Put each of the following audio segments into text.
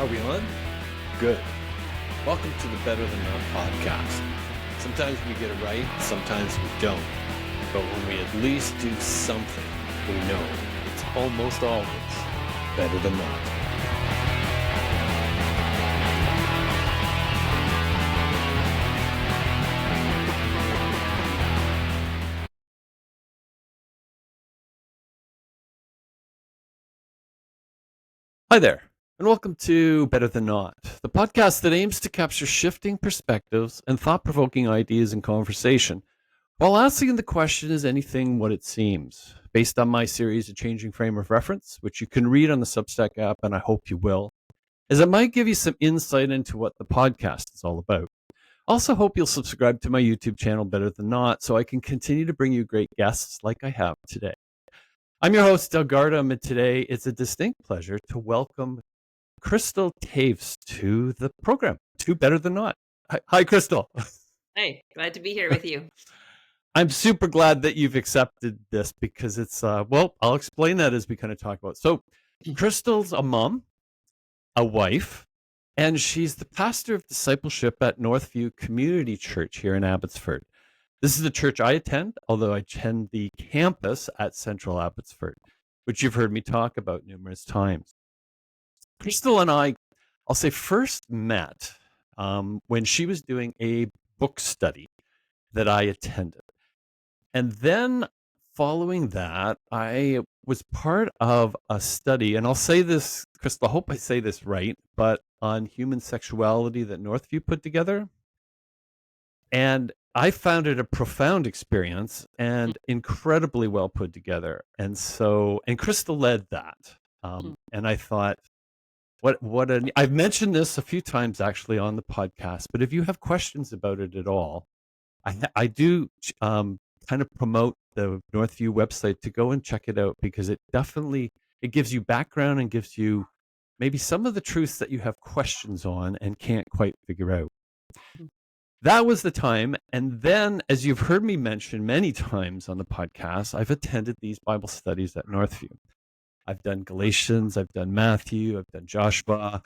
we on? Good. Welcome to the Better Than Not podcast. Sometimes we get it right, sometimes we don't. But when we at least do something, we know it's almost always better than not. Hi there, and welcome to Better Than Not, the podcast that aims to capture shifting perspectives and thought-provoking ideas in conversation, while asking the question, is anything what it seems? Based on my series, A Changing Frame of Reference, which you can read on the Substack app, and I hope you will, as it might give you some insight into what the podcast is all about. Also hope you'll subscribe to my YouTube channel, Better Than Not, so I can continue to bring you great guests like I have today. I'm your host, Doug Gardam, and today it's a distinct pleasure to welcome Kristal Toews to the program, to Better Than Not. Hi, Kristal. Hey, glad to be here with you. I'm super glad that you've accepted this because it's, well, I'll explain that as we kind of talk about it. So Kristal's a mom, a wife, and she's the pastor of discipleship at Northview Community Church here in Abbotsford. This is the church I attend, although I attend the campus at Central Abbotsford, which you've heard me talk about numerous times. Kristal and I'll say, first met when she was doing a book study that I attended. And then following that, I was part of a study, and I'll say this, Kristal, I hope I say this right, but on human sexuality that Northview put together. And I found it a profound experience and incredibly well put together. And Kristal led that. And I thought, I've mentioned this a few times actually on the podcast, but if you have questions about it at all, I do kind of promote the Northview website to go and check it out, because it gives you background and gives you maybe some of the truths that you have questions on and can't quite figure out. That was the time. And then, as you've heard me mention many times on the podcast, I've attended these Bible studies at Northview. I've done Galatians, I've done Matthew, I've done Joshua,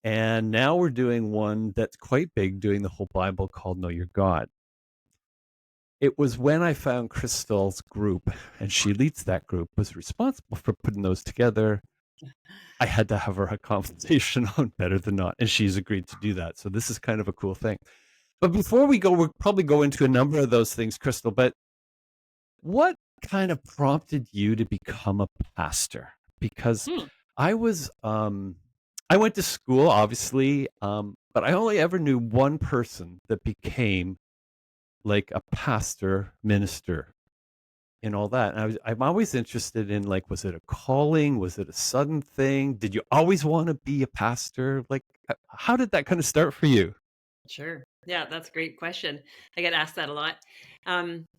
and now we're doing one that's quite big, doing the whole Bible, called Know Your God. It was when I found Kristal's group, and she leads that group, was responsible for putting those together. I had to have her a conversation on Better Than Not, and she's agreed to do that. So this is kind of a cool thing. But before we go, we'll probably go into a number of those things, Kristal, but what kind of prompted you to become a pastor? Because I went to school, obviously, but I only ever knew one person that became like a pastor, minister, and all that. And I'm always interested in, like, was it a calling? Was it a sudden thing? Did you always want to be a pastor? Like, how did that kind of start for you? Sure. Yeah, that's a great question. I get asked that a lot.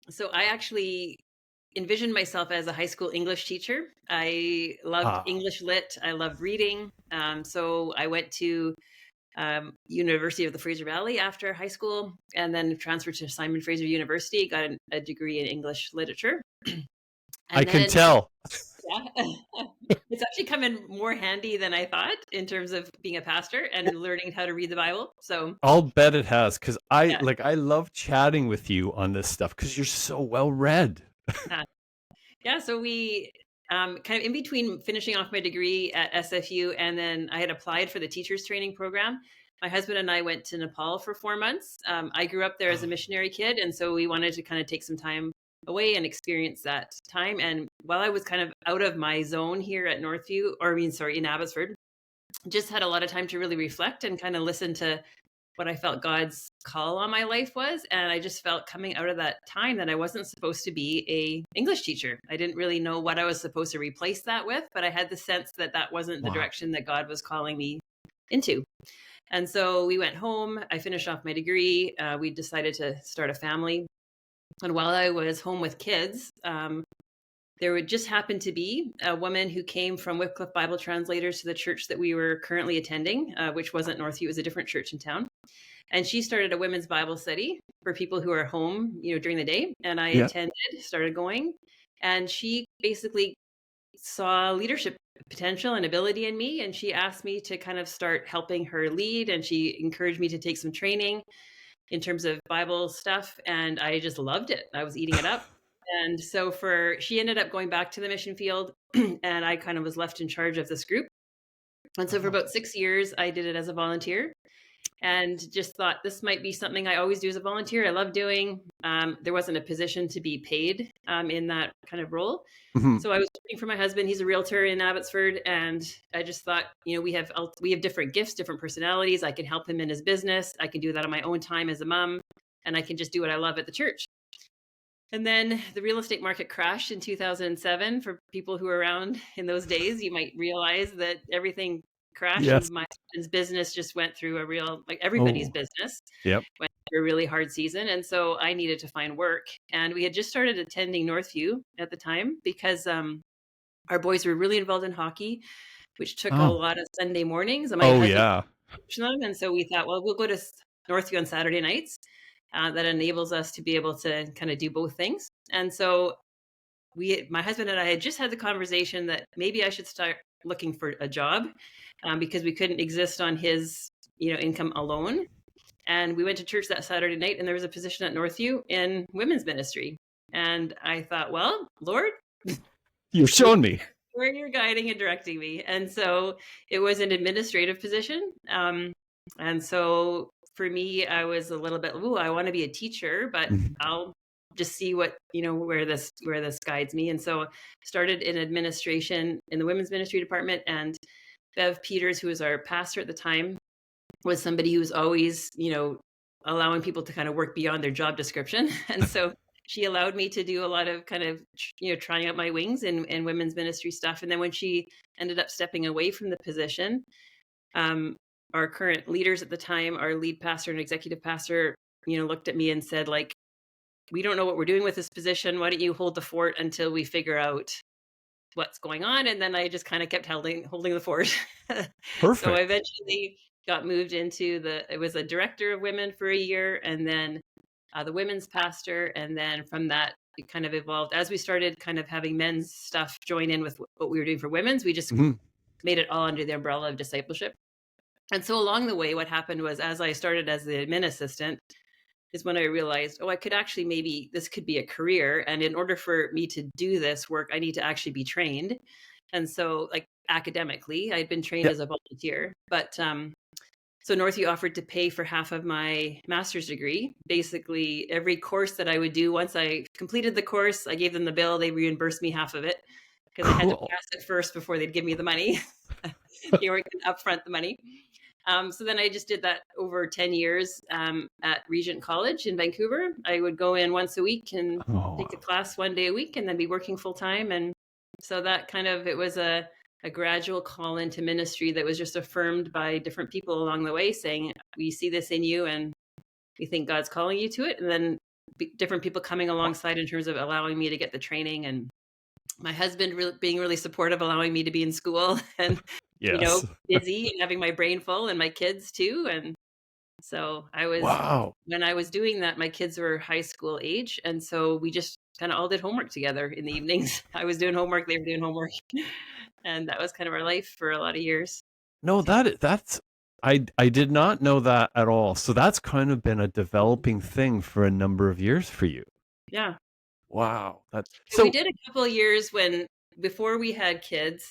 So I actually envisioned myself as a high school English teacher. I loved English lit. I loved reading. So I went to University of the Fraser Valley after high school, and then transferred to Simon Fraser University, got a degree in English literature. I can tell. Yeah. It's actually come in more handy than I thought in terms of being a pastor and learning how to read the Bible. So I'll bet it has, because I love chatting with you on this stuff because you're so well read. Yeah, so we kind of in between finishing off my degree at SFU, and then I had applied for the teachers training program. My husband and I went to Nepal for 4 months. I grew up there as a missionary kid, and so we wanted to kind of take some time away and experience that time. And while I was kind of out of my zone here at Northview, in Abbotsford, just had a lot of time to really reflect and kind of listen to what I felt God's call on my life was. And I just felt, coming out of that time, that I wasn't supposed to be a English teacher. I didn't really know what I was supposed to replace that with, but I had the sense that that wasn't the direction that God was calling me into. And so we went home. I finished off my degree. We decided to start a family. And while I was home with kids, there would just happen to be a woman who came from Wycliffe Bible Translators to the church that we were currently attending, which wasn't Northview, it was a different church in town. And she started a women's Bible study for people who are home, during the day. And I attended, started going. And she basically saw leadership potential and ability in me, and she asked me to kind of start helping her lead, and she encouraged me to take some training in terms of Bible stuff, and I just loved it. I was eating it up. And so she ended up going back to the mission field, and I kind of was left in charge of this group. And so for about 6 years, I did it as a volunteer, and just thought this might be something I always do as a volunteer. I love doing. There wasn't a position to be paid in that kind of role. Mhm. So I was working for my husband. He's a realtor in Abbotsford, and I just thought, we have different gifts, different personalities. I can help him in his business. I can do that on my own time as a mom, and I can just do what I love at the church. And then the real estate market crashed in 2007. For people who were around in those days, you might realize that everything crashed, Yes. and my husband's business just went through a real, like everybody's Oh, business, yep. went through a really hard season. And so I needed to find work. And we had just started attending Northview at the time because our boys were really involved in hockey, which took a Oh. lot of Sunday mornings. And my Oh, husband yeah. coached them. And so we thought, well, we'll go to Northview on Saturday nights. That enables us to be able to kind of do both things. And so my husband and I had just had the conversation that maybe I should start looking for a job because we couldn't exist on his, income alone. And we went to church that Saturday night, and there was a position at Northview in women's ministry. And I thought, well, Lord, You've shown me. where you're guiding and directing me. And so it was an administrative position. And so for me, I was a little bit, I want to be a teacher, but I'll just see what, where this guides me. And so started in administration in the women's ministry department. And Bev Peters, who was our pastor at the time, was somebody who was always, allowing people to kind of work beyond their job description. And so she allowed me to do a lot of kind of, trying out my wings in women's ministry stuff. And then when she ended up stepping away from the position, our current leaders at the time, our lead pastor and executive pastor, looked at me and said, like, we don't know what we're doing with this position. Why don't you hold the fort until we figure out what's going on? And then I just kind of kept holding the fort. Perfect. So I eventually got moved into it was a director of women for a year, and then the women's pastor. And then from that, it kind of evolved as we started kind of having men's stuff join in with what we were doing for women's. We just made it all under the umbrella of discipleship. And so along the way, what happened was, as I started as the admin assistant, is when I realized, I could actually, maybe this could be a career. And in order for me to do this work, I need to actually be trained. And so, like, academically, I'd been trained as a volunteer, but so Northview offered to pay for half of my master's degree. Basically, every course that I would do, once I completed the course, I gave them the bill, they reimbursed me half of it because I had to pass it first before they'd give me the money. They weren't going to upfront the money. So then I just did that over 10 years at Regent College in Vancouver. I would go in once a week and take a class one day a week and then be working full time. And so that kind of, it was a gradual call into ministry that was just affirmed by different people along the way, saying, we see this in you and we think God's calling you to it. And then different people coming alongside in terms of allowing me to get the training, and my husband being really supportive, allowing me to be in school and, busy and having my brain full, and my kids too. And so when I was doing that, my kids were high school age. And so we just kind of all did homework together in the evenings. I was doing homework, they were doing homework. And that was kind of our life for a lot of years. No, that's I did not know that at all. So that's kind of been a developing thing for a number of years for you. Yeah. Wow. So we did a couple of years before we had kids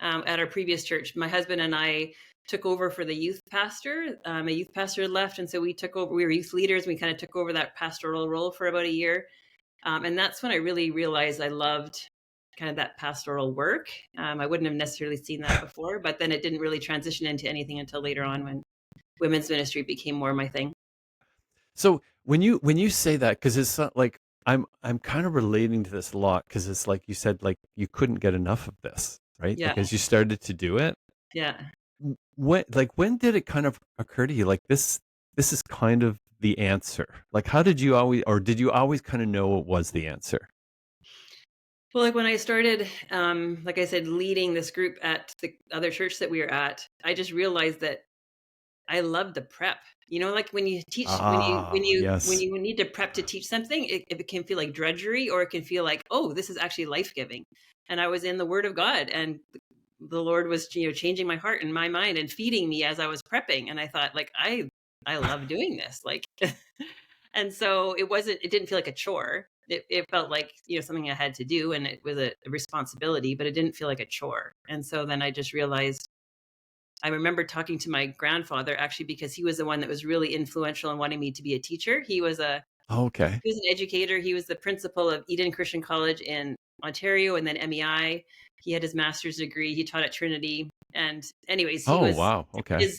at our previous church. My husband and I took over for the youth pastor. A youth pastor had left, and so we took over. We were youth leaders. We kind of took over that pastoral role for about a year. And that's when I really realized I loved kind of that pastoral work. I wouldn't have necessarily seen that before, but then it didn't really transition into anything until later on when women's ministry became more my thing. So when you say that, because it's not like I'm kind of relating to this a lot, because it's like you said, like you couldn't get enough of this, right? Yeah. Because you started to do it. Yeah. When did it kind of occur to you, like this is kind of the answer? Like, how did you always kind of know it was the answer? Well, like when I started, like I said, leading this group at the other church that we were at, I just realized that I loved the prep. Like when you teach, when you need to prep to teach something, it can feel like drudgery, or it can feel like, oh, this is actually life-giving. And I was in the Word of God, and the Lord was, changing my heart and my mind and feeding me as I was prepping. And I thought, like, I love doing this. Like, and so it didn't feel like a chore. It felt like, something I had to do, and it was a responsibility, but it didn't feel like a chore. And so then I just realized, I remember talking to my grandfather, actually, because he was the one that was really influential in wanting me to be a teacher. Okay. He was an educator. He was the principal of Eden Christian College in Ontario, and then MEI. He had his master's degree. He taught at Trinity. And anyways, Oh, wow. Okay.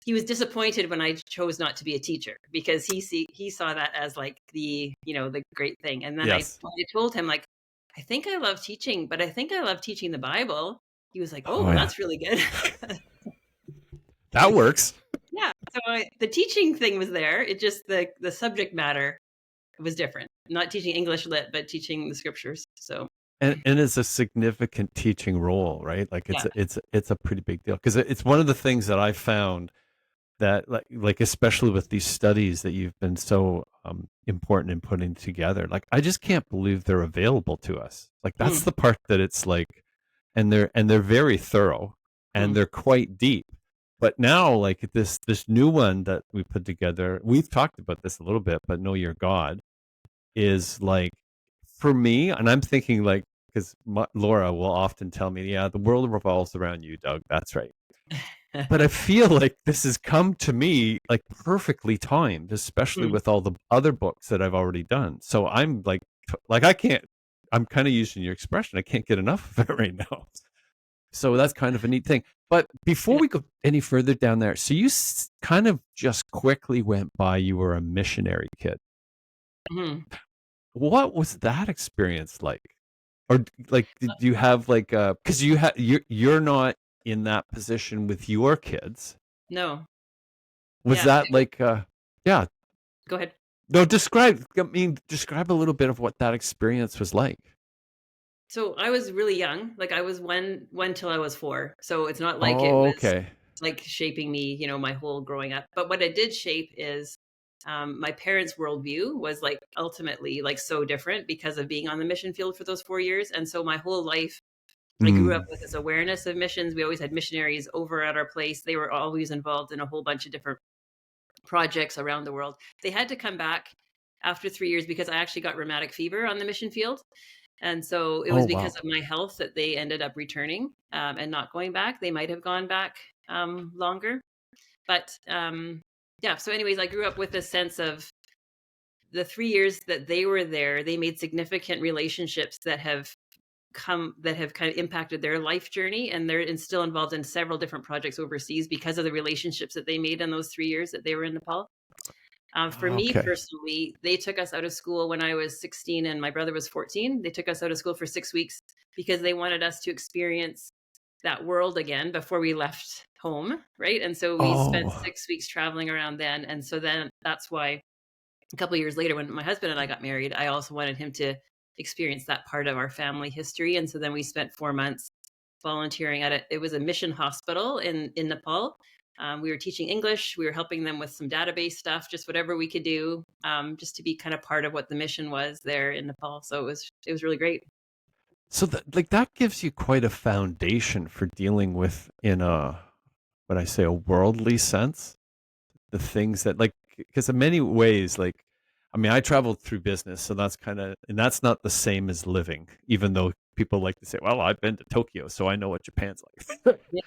he was disappointed when I chose not to be a teacher, because he saw that as like the great thing. And then I Yes. told him, like, I think I love teaching, but I think I love teaching the Bible. He was like, oh, Oh, well, yeah. that's really good. That works. Yeah. So the teaching thing was there. It just, the subject matter was different. Not teaching English lit, but teaching the scriptures. So And it's a significant teaching role, right? Like yeah. it's a pretty big deal because it's one of the things that I found that like especially with these studies that you've been so important in putting together. Like I just can't believe they're available to us. Like that's Mm, the part that it's like, and they're very thorough and mm, they're quite deep. But now, like this new one that we put together, we've talked about this a little bit, but Know Your God is like for me, and I'm thinking like because Laura will often tell me, "Yeah, the world revolves around you, Doug." That's right. But I feel like this has come to me like perfectly timed, especially mm, with all the other books that I've already done. So I'm like I can't. I'm kind of using your expression. I can't get enough of it right now. So that's kind of a neat thing. But before yeah. we go any further down there, so you kind of just quickly went by. You were a missionary kid. Mhm. What was that experience like? Or like, did you have like, because you're not in that position with your kids. No. Was Yeah. that like, yeah, Go ahead. no, describe a little bit of what that experience was like. So I was really young. Like, I was one till I was 4. So it's not like it Oh, was okay. like shaping me, my whole growing up. But what it did shape is, my parents' worldview was like ultimately like so different because of being on the mission field for those 4 years. And so my whole life, I grew up Mm. with this awareness of missions. We always had missionaries over at our place. They were always involved in a whole bunch of different projects around the world. They had to come back after 3 years because I actually got rheumatic fever on the mission field. And so it Oh, was because wow. of my health that they ended up returning, and not going back. They might have gone back longer. But yeah, so, anyways, I grew up with a sense of the 3 years that they were there, they made significant relationships that have kind of impacted their life journey, and they're still involved in several different projects overseas because of the relationships that they made in those 3 years that they were in Nepal. For me Okay. personally, they took us out of school when I was 16 and my brother was 14. They took us out of school for 6 weeks because they wanted us to experience that world again before we left home, right? And so we spent Oh, 6 weeks traveling around then. And so then that's why a couple of years later, when my husband and I got married, I also wanted him to experience that part of our family history. And so then we spent 4 months volunteering at it was a mission hospital in Nepal. We were teaching English. We were helping them with some database stuff, just whatever we could do, just to be kind of part of what the mission was there in Nepal. So it was really great. so that like that gives you quite a foundation for dealing with in a when I say a worldly sense, the things that like because in many ways like I mean I traveled through business so that's kind of and that's not the same as living even though people like to say well I've been to Tokyo so I know what Japan's like Yeah.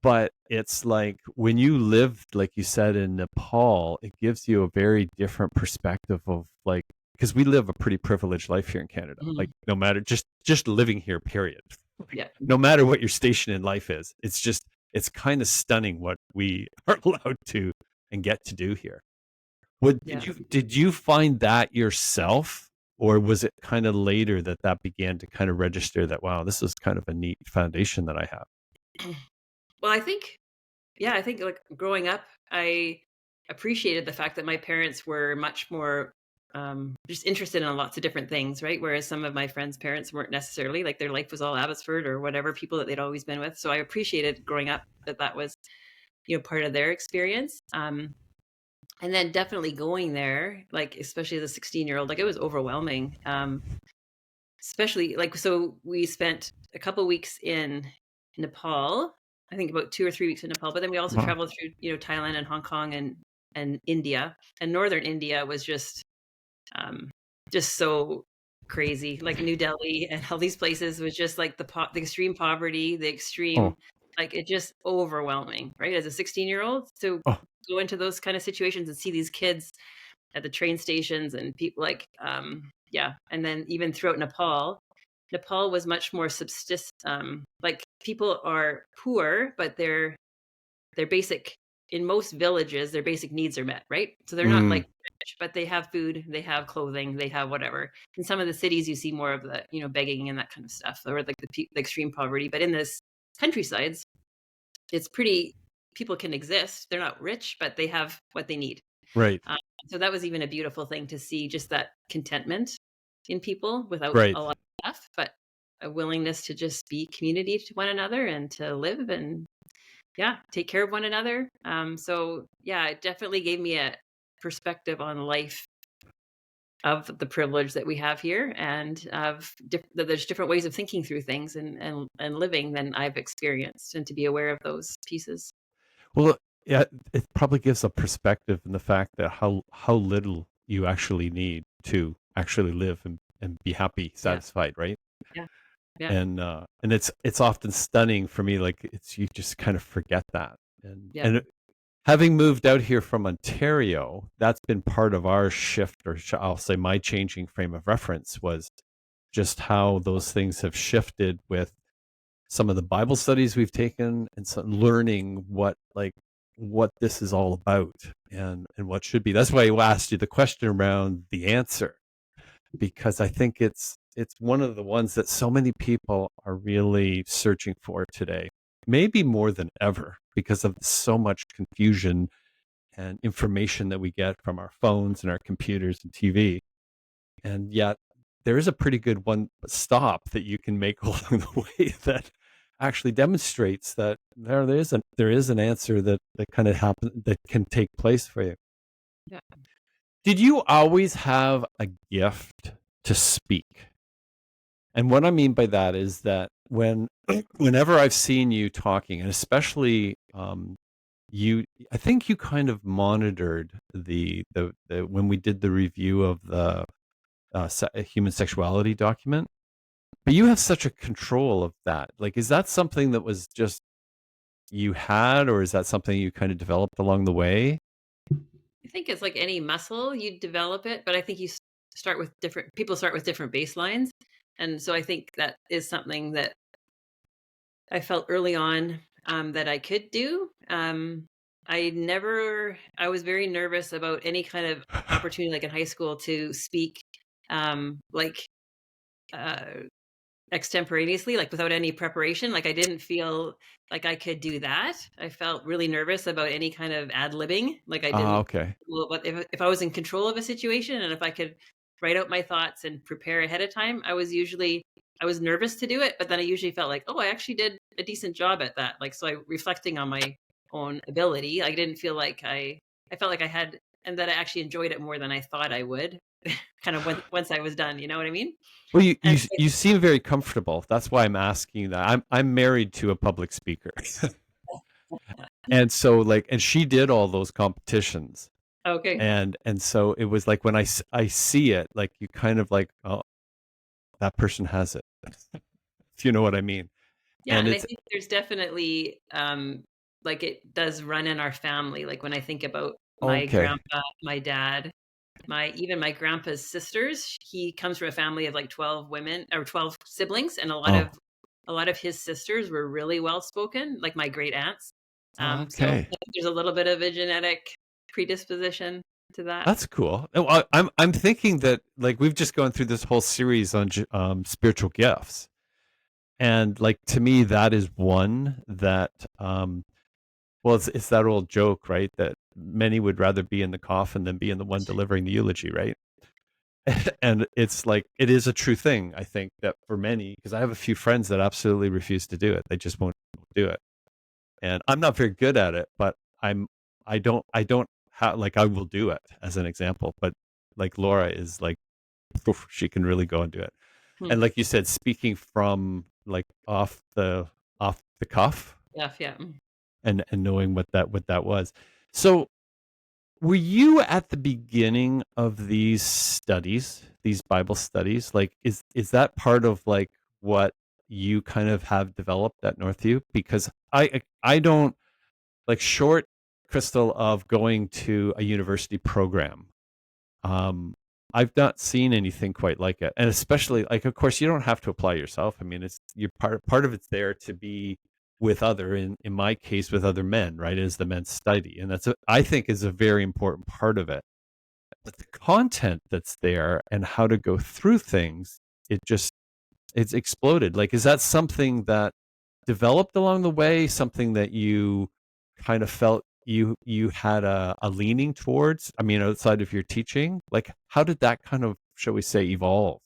but it's like when you live like you said in Nepal it gives you a very different perspective of like because we live a pretty privileged life here in Canada like Mhm. no matter just living here period like Yeah. no matter what your station in life is it's kind of stunning what we are allowed to and get to do here. What Yeah. did you find that yourself, or was it kind of later that that began to kind of register that wow, this is kind of a neat foundation that I have? Well, I think like growing up, I appreciated the fact that my parents were much more just interested in lots of different things, right? Whereas some of my friends' parents weren't necessarily, like, their life was all Abbotsford or whatever, people that they'd always been with. So I appreciated growing up that was, part of their experience. And then definitely going there, like, especially as a 16-year-old, like, it was overwhelming. Especially like, so we spent a couple weeks in Nepal. I think about 2 or 3 weeks in Nepal, but then we also Wow. traveled through, Thailand and Hong Kong and India. And northern India was um, just so crazy. Like New Delhi and all these places was just like the extreme poverty, the Oh, extreme, like it just overwhelming, right? As a 16-year-old, to oh, go into those kind of situations and see these kids at the train stations and people like, yeah. And then even throughout Nepal was much more like people are poor, but their basic in most villages, their basic needs are met, right? So they're not mm, like rich, but they have food, they have clothing, they have whatever. In some of the cities, you see more of the, begging and that kind of stuff, or like the extreme poverty. But in this countrysides, it's pretty. People can exist. They're not rich, but they have what they need. right, Um, so that was even a beautiful thing to see, just that contentment in people without right. a lot of stuff, but a willingness to just be community to one another and to live and yeah, take care of one another. So yeah, it definitely gave me a perspective on life of the privilege that we have here and that there's different ways of thinking through things and living than I've experienced, and to be aware of those pieces. Well, yeah, it probably gives a perspective in the fact that how little you actually need to actually live and be happy, Yeah. satisfied, right? Yeah. Yeah. And it's often stunning for me, like it's you just kind of forget that. Yeah. And having moved out here from Ontario, that's been part of our shift, or I'll say my changing frame of reference was just how those things have shifted with some of the Bible studies we've taken and some learning what this is all about and what should be. That's why I asked you the question around the answer, because I think it's one of the ones that so many people are really searching for today, maybe more than ever because of so much confusion and information that we get from our phones and our computers and TV. And yet there is a pretty good one stop that you can make along the way that actually demonstrates that there is an answer that kind of happen that can take place for you. Yeah. Did you always have a gift to speak? And what I mean by that is that whenever I've seen you talking, and especially you, I think you kind of monitored the when we did the review of the human sexuality document, but you have such a control of that. Like, is that something that was just you had, or is that something you kind of developed along the way? I think it's like any muscle, you develop it, but I think start with people start with different baselines. And so I think that is something that I felt early on, that I could do. I was very nervous about any kind of opportunity, like in high school, to speak, like uh, extemporaneously, like without any preparation. Like I didn't feel like I could do that. I felt really nervous about any kind of ad libbing. Like I didn't. Okay. Well, but if I was in control of a situation and if I could write out my thoughts and prepare ahead of time, I was nervous to do it, but then I usually felt like, oh, I actually did a decent job at that. Like, so I reflecting on my own ability, I didn't feel like I felt like I had, and that I actually enjoyed it more than I thought I would. Kind of once I was done, you know what I mean? Well, you, And you you seem very comfortable. That's why I'm asking that. I'm married to a public speaker, and so and she did all those competitions, okay. and so it was like when I see it, like you kind of like, oh, that person has it, if you know what I mean. Yeah, And and I it's think there's definitely, like, it does run in our family, like, when I think about my okay. grandpa, my dad, even my grandpa's sisters, he comes from a family of, like, 12 women or 12 siblings, and Oh, a lot of his sisters were really well-spoken, like my great aunts. So okay. I think there's a little bit of a genetic predisposition to that. That's cool. Oh, I'm thinking that like we've just gone through this whole series on spiritual gifts, and like to me that is one that well, it's that old joke, right? That many would rather be in the coffin than be in the one delivering the eulogy, right? And it's like it is a true thing. I think that for many, because I have a few friends that absolutely refuse to do it. They just won't do it, and I'm not very good at it. But I don't have like I will do it as an example. But like Laura is like, she can really go and do it. Hmm. And like you said, speaking from like off the off the cuff Yeah, yeah. and knowing what that was. So were you at the beginning of these studies, these Bible studies? Like, is that part of like what you kind of have developed at Northview? Because I don't like short Crystal of going to a university program. Um, I've not seen anything quite like it, and especially like, of course, you don't have to apply yourself. I mean, it's you're part of it's there to be with other in my case with other men, right? Is the men's study, and I think is a very important part of it. But the content that's there and how to go through things, it's exploded. Like, is that something that developed along the way? Something that you kind of felt you had a leaning towards? I mean, outside of your teaching, like how did that kind of, shall we say, evolve?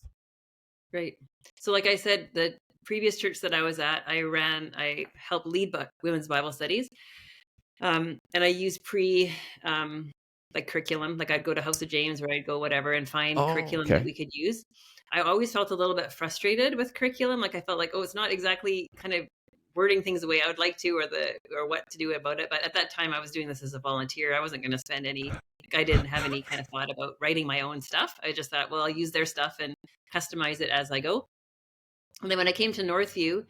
Right. So, like I said, the previous church that I was at, I helped lead women's Bible studies. And I used um, like curriculum, like I'd go to House of James or I'd go whatever and find Oh, curriculum that okay. we could use. I always felt a little bit frustrated with curriculum. Like I felt like, oh, it's not exactly kind of wording things the way I would like to, or what to do about it. But at that time, I was doing this as a volunteer. I wasn't going to spend I didn't have any kind of thought about writing my own stuff. I just thought, well, I'll use their stuff and customize it as I go. And then when I came to Northview,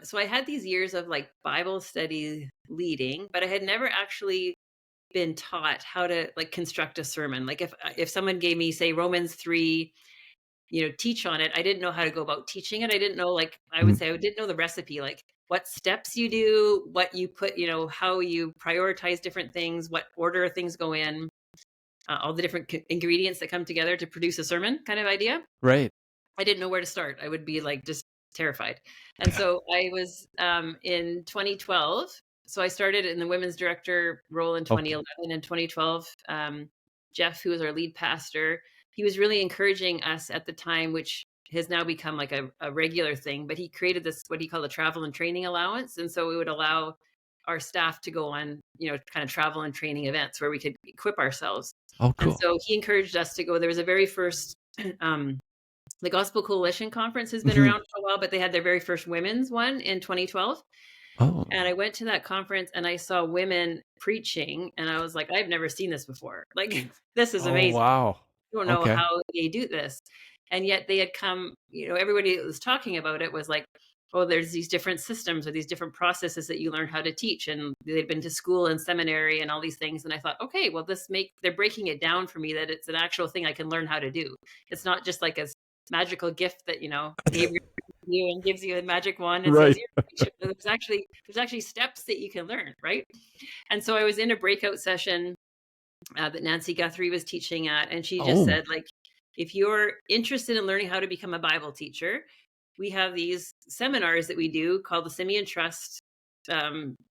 so I had these years of like Bible study leading, but I had never actually been taught how to like construct a sermon. Like if someone gave me say Romans 3, teach on it, I didn't know how to go about teaching it. I didn't know, like I would Mhm. say I didn't know the recipe, like what steps you do, what you put, how you prioritize different things, what order things go in, all the different ingredients that come together to produce a sermon kind of idea. Right. I didn't know where to start. I would be like just terrified. And so I was in 2012. So I started in the women's director role in Okay. 2011 and 2012. Jeff, who was our lead pastor, he was really encouraging us at the time, which has now become like a regular thing. But he created this, what he called a travel and training allowance. And so we would allow our staff to go on, kind of travel and training events where we could equip ourselves. Oh, And cool. so he encouraged us to go. There was a very first the Gospel Coalition Conference has been Mhm. around for a while, but they had their very first women's one in 2012. Oh. And I went to that conference and I saw women preaching, and I was like, I've never seen this before. Like, this is Oh, amazing. wow. I don't know Okay. how they do this. And yet they had come, everybody that was talking about it was like, oh, there's these different systems or these different processes that you learn how to teach. And they'd been to school and seminary and all these things. And I thought, okay, well, they're breaking it down for me that it's an actual thing I can learn how to do. It's not just like a magical gift that, Gabriel gives you and gives you a magic wand and says, Right. here, there's actually steps that you can learn. Right. And so I was in a breakout session that Nancy Guthrie was teaching at, and she just Oh. said, like, if you're interested in learning how to become a Bible teacher, we have these seminars that we do called the Simeon Trust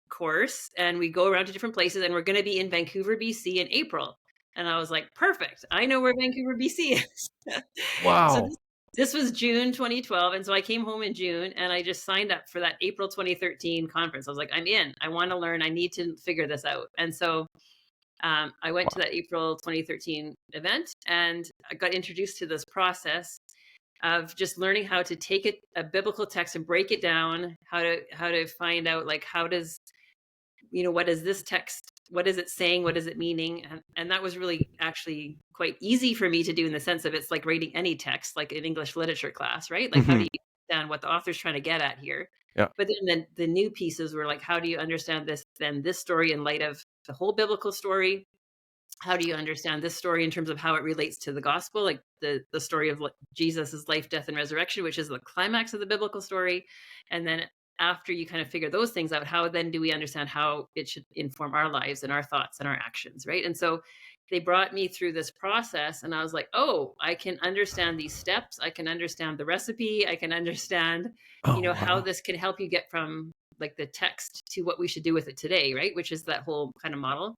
course, and we go around to different places, and we're going to be in Vancouver, BC in April. And I was like, perfect. I know where Vancouver, BC is. So Wow. this was June 2012. And so I came home in June and I just signed up for that April 2013 conference. I was like, I'm in. I want to learn. I need to figure this out. And so I went to Wow. that April 2013 event and I got introduced to this process of just learning how to take a biblical text and break it down, how to find out like what is this text, what is it saying, what is it meaning, and that was really actually quite easy for me to do in the sense of it's like reading any text like an English literature class, right? Like how do Mhm. you understand what the author's trying to get at here? Yeah. But then the new pieces were like, how do you understand this story in light of the whole biblical story? How do you understand this story in terms of how it relates to the gospel, like the story of Jesus's life, death, and resurrection, which is the climax of the biblical story? And then after you kind of figure those things out, how then do we understand how it should inform our lives and our thoughts and our actions, right? And so they brought me through this process, and I was like, oh, I can understand these steps. I can understand the recipe. I can understand, Oh, how wow. this can help you get from like the text to what we should do with it today, right? Which is that whole kind of model.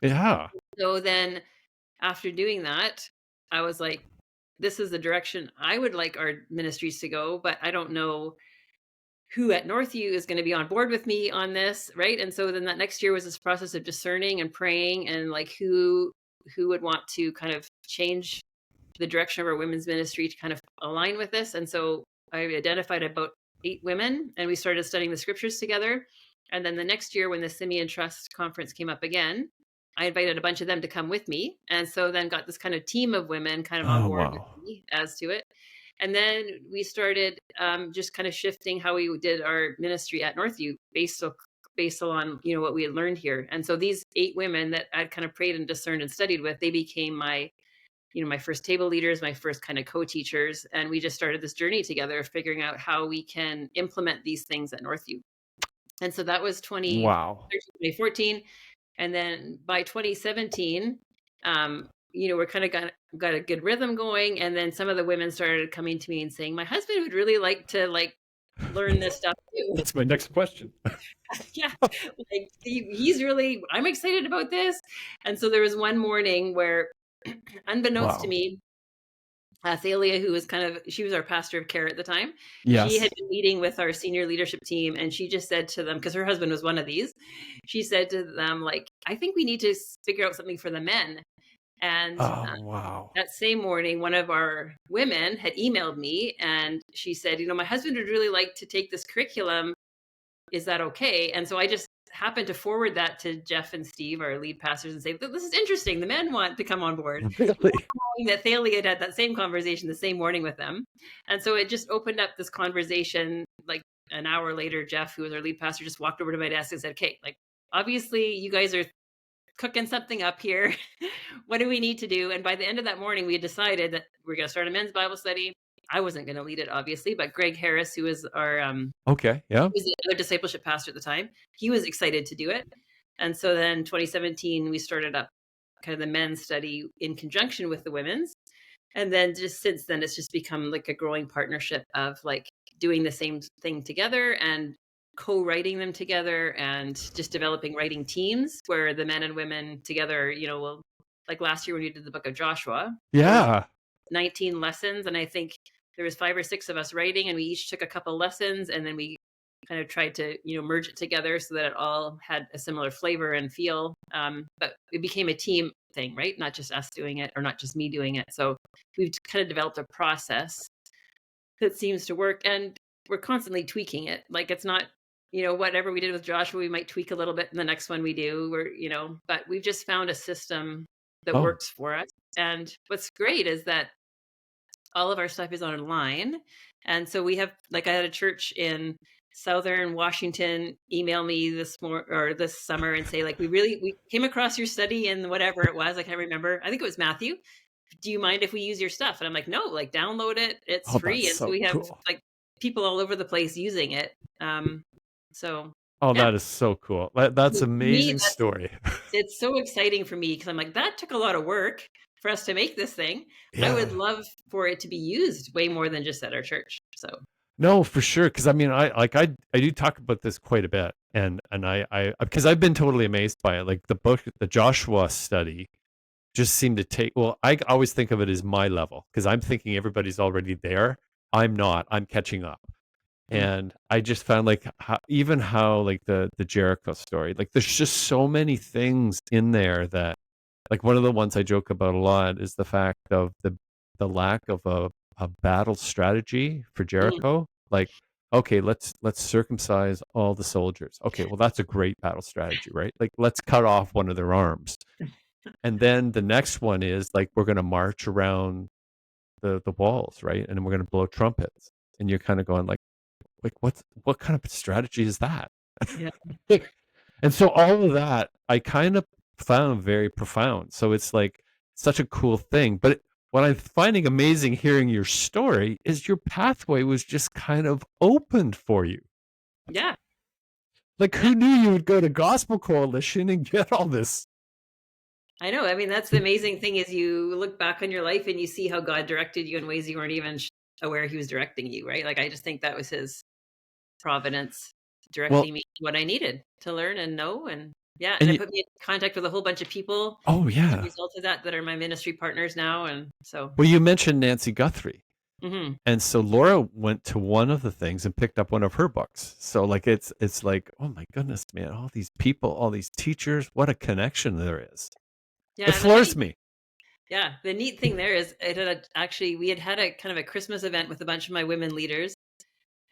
Yeah. So then after doing that, I was like, this is the direction I would like our ministries to go, but I don't know who at Northview is going to be on board with me on this, right? And so then that next year was this process of discerning and praying and like who would want to kind of change the direction of our women's ministry to kind of align with this. And so I identified about women, and we started studying the scriptures together. And then the next year, when the Simeon Trust conference came up again, I invited a bunch of them to come with me. And so then got this kind of team of women kind of on Oh, board with wow. me as to it. And then we started just kind of shifting how we did our ministry at Northview based on what we had learned here. And so these 8 women that I'd kind of prayed and discerned and studied with, they became my first table leaders, my first kind of co-teachers, and we just started this journey together, figuring out how we can implement these things at Northview. And so that was Wow. 2014, and then by 2017, we're kind of got a good rhythm going, and then some of the women started coming to me and saying, "My husband would really like to learn this stuff too." That's my next question. Yeah, he's really, I'm excited about this. And so there was one morning where, unbeknownst to Wow. me, Thalia, who was she was our pastor of care at the time. She Yes. had been meeting with our senior leadership team, and she just said to them, because her husband was one of these, she said to them, I think we need to figure out something for the men. And Oh, wow. that same morning, one of our women had emailed me, and she said, my husband would really like to take this curriculum. Is that okay? And so I just happened to forward that to Jeff and Steve, our lead pastors, and say, this is interesting. The men want to come on board. Really? That Thalia had that same conversation the same morning with them. And so it just opened up this conversation. Like an hour later, Jeff, who was our lead pastor, just walked over to my desk and said, "Okay, obviously you guys are cooking something up here. What do we need to do?" And by the end of that morning, we had decided that we're going to start a men's Bible study. I wasn't going to lead it, obviously, but Greg Harris, who was our Okay. Yeah. was the other discipleship pastor at the time, he was excited to do it. And so then 2017, we started up kind of the men's study in conjunction with the women's. And then just since then, it's just become like a growing partnership of doing the same thing together and co-writing them together, and just developing writing teams where the men and women together, will, like last year when we did the book of Joshua, there was Yeah. 19 lessons. And I think there was 5 or 6 of us writing, and we each took a couple lessons, and then we kind of tried to merge it together so that it all had a similar flavor and feel, but it became a team thing, right? Not just us doing it, or not just me doing it. So we've kind of developed a process that seems to work, and we're constantly tweaking it. It's not whatever we did with Joshua, we might tweak a little bit in the next one we do, but we've just found a system that Oh, works for us. And what's great is that all of our stuff is online. And so we have, I had a church in Southern Washington email me this summer and say, we came across your study in whatever it was. I can't remember. I think it was Matthew. Do you mind if we use your stuff? And I'm like, no, download it. It's oh, that's free. And so so we have cool. people all over the place using it. So Oh, yeah, that is so cool. That's to me, amazing story. it's so exciting for me, because I'm like, that took a lot of work for us to make this thing. I would Yeah. love for it to be used way more than just at our church. So No, for sure. Because I mean, I do talk about this quite a bit, and I because I've been totally amazed by it. Like the book, the Joshua study, just seemed to take. Well, I always think of it as my level, because I'm thinking everybody's already there. I'm not. I'm catching up. mm, And I just found even how like the Jericho story, like there's just so many things in there that, like, one of the ones I joke about a lot is the fact of the lack of a battle strategy for mm, Jericho. Like, okay, let's circumcise all the soldiers. Okay, well that's a great battle strategy, right? Like, let's cut off one of their arms. And then the next one is like, we're going to march around the walls, right? And then we're going to blow trumpets. And you're kind of going like what kind of strategy is that? yeah. And so all of that I kind of found very profound. So it's like such a cool thing. But what I'm finding amazing hearing your story is your pathway was just kind of opened for you. Yeah. Like, Yeah. who knew you would go to Gospel Coalition and get all this? I know. I mean, that's the amazing thing, is you look back on your life and you see how God directed you in ways you weren't even aware he was directing you, right? I just think that was his providence Well, directing me to what I needed to learn and know. And yeah, and and it you, put me in contact with a whole bunch of people oh as a yeah. result of that are my ministry partners now. And so, Well, you mentioned Nancy Guthrie. mhm. And so Laura went to one of the things and picked up one of her books. So like it's like, oh my goodness, man, all these people, all these teachers, what a connection there is. It Yeah. And the floors funny, me. yeah, the neat thing there is, it had actually, we had a kind of a Christmas event with a bunch of my women leaders.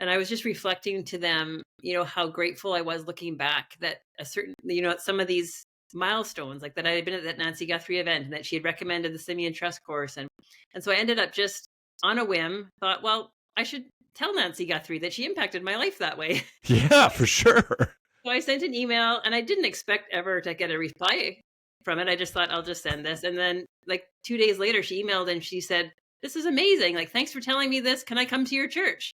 And I was just reflecting to them, how grateful I was looking back that a certain, some of these milestones, like that I had been at that Nancy Guthrie event and that she had recommended the Simeon Trust course. And so I ended up just on a whim, thought, well, I should tell Nancy Guthrie that she impacted my life that way. Yeah, for sure. So I sent an email and I didn't expect ever to get a reply from it. I just thought I'll just send this. And then like 2 days later, she emailed and she said, this is amazing. Like, thanks for telling me this. Can I come to your church?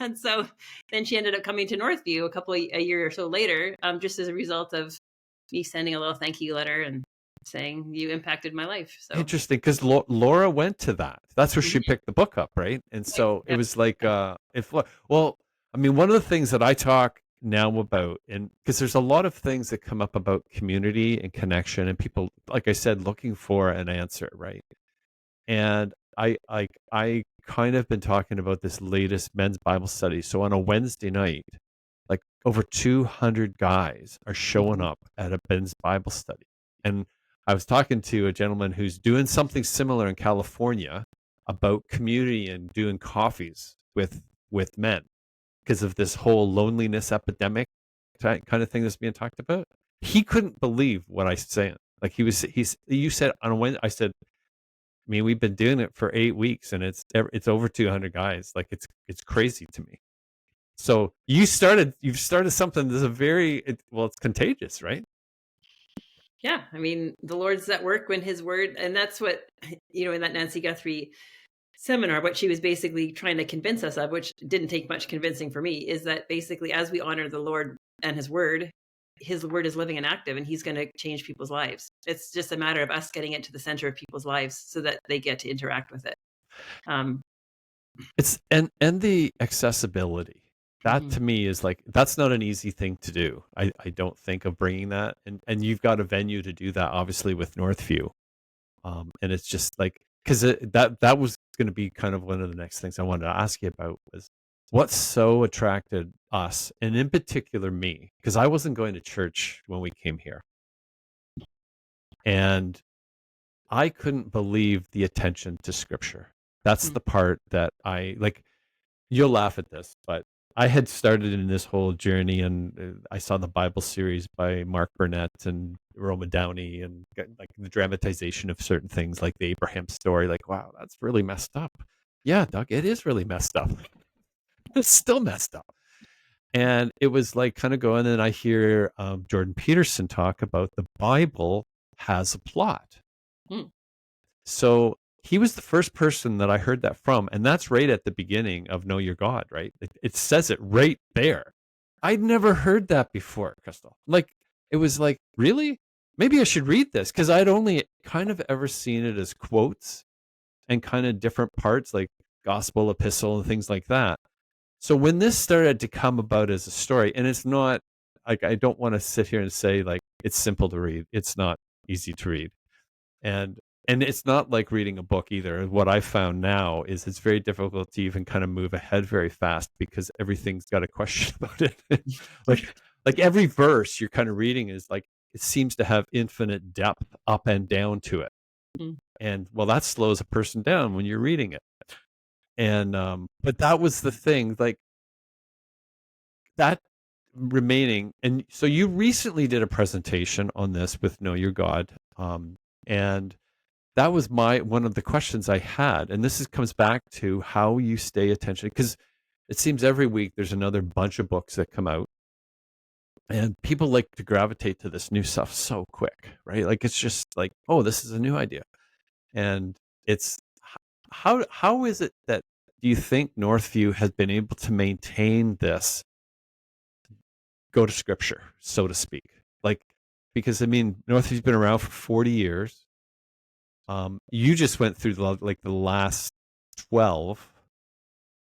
And so then she ended up coming to Northview a year or so later, just as a result of me sending a little thank you letter and saying you impacted my life. So Interesting, because Laura went to that. That's where she Mhm. picked the book up, right? And so it Yep. was like, well, I mean, one of the things that I talk now about, and because there's a lot of things that come up about community and connection, and people, like I said, looking for an answer, right? And I kind of been talking about this latest men's Bible study. So on a Wednesday night, like over 200 guys are showing Mhm. up at a men's Bible study. And I was talking to a gentleman who's doing something similar in California about community and doing coffees with men because of this whole loneliness epidemic kind of thing that's being talked about. He couldn't believe what I said. Like you said on a Wednesday, I said, I mean, we've been doing it for 8 weeks, and it's over 200 guys. Like it's crazy to me. So you've started something that's it's contagious, right? Yeah. I mean, the Lord's at work when his word, and that's what, in that Nancy Guthrie seminar, what she was basically trying to convince us of, which didn't take much convincing for me, is that basically as we honor the Lord and his word is living and active, and he's going to change people's lives. It's just a matter of us getting it to the center of people's lives so that they get to interact with it. Um, It's and the accessibility. That mhm. to me is like that's not an easy thing to do. I don't think of bringing that, and you've got a venue to do that, obviously with Northview. And it's just like because that was going to be kind of one of the next things I wanted to ask you about was what so attracted us, and in particular me, because I wasn't going to church when we came here, and I couldn't believe the attention to Scripture. That's Mm. the part that I like. You'll laugh at this, but I had started in this whole journey, and I saw the Bible series by Mark Burnett and Roma Downey, and like the dramatization of certain things, like the Abraham story. Like, wow, that's really messed up. Yeah, Doug, it is really messed up. It's still messed up. And it was like kind of going, and I hear Jordan Peterson talk about the Bible has a plot. Mm. So he was the first person that I heard that from. And that's right at the beginning of Know Your God, right? It says it right there. I'd never heard that before, Kristal. Like, it was like, really? Maybe I should read this because I'd only kind of ever seen it as quotes and kind of different parts, like gospel, epistle, and things like that. So when this started to come about as a story, and it's not like I don't want to sit here and say like it's simple to read. It's not easy to read and it's not like reading a book either. What I found now is it's very difficult to even kind of move ahead very fast because everything's got a question about it. like every verse you're kind of reading is like it seems to have infinite depth up and down to it. Mm. And well, that slows a person down when you're reading it. And but that was the thing, like that remaining. And so you recently did a presentation on this with Know Your God. And that was one of the questions I had, and comes back to how you stay attention because it seems every week there's another bunch of books that come out, and people like to gravitate to this new stuff so quick, right? Like it's just like, oh, this is a new idea, and it's how is it that do you think Northview has been able to maintain this go to scripture, so to speak, like because I mean Northview's been around for 40 years. You just went through the last 12,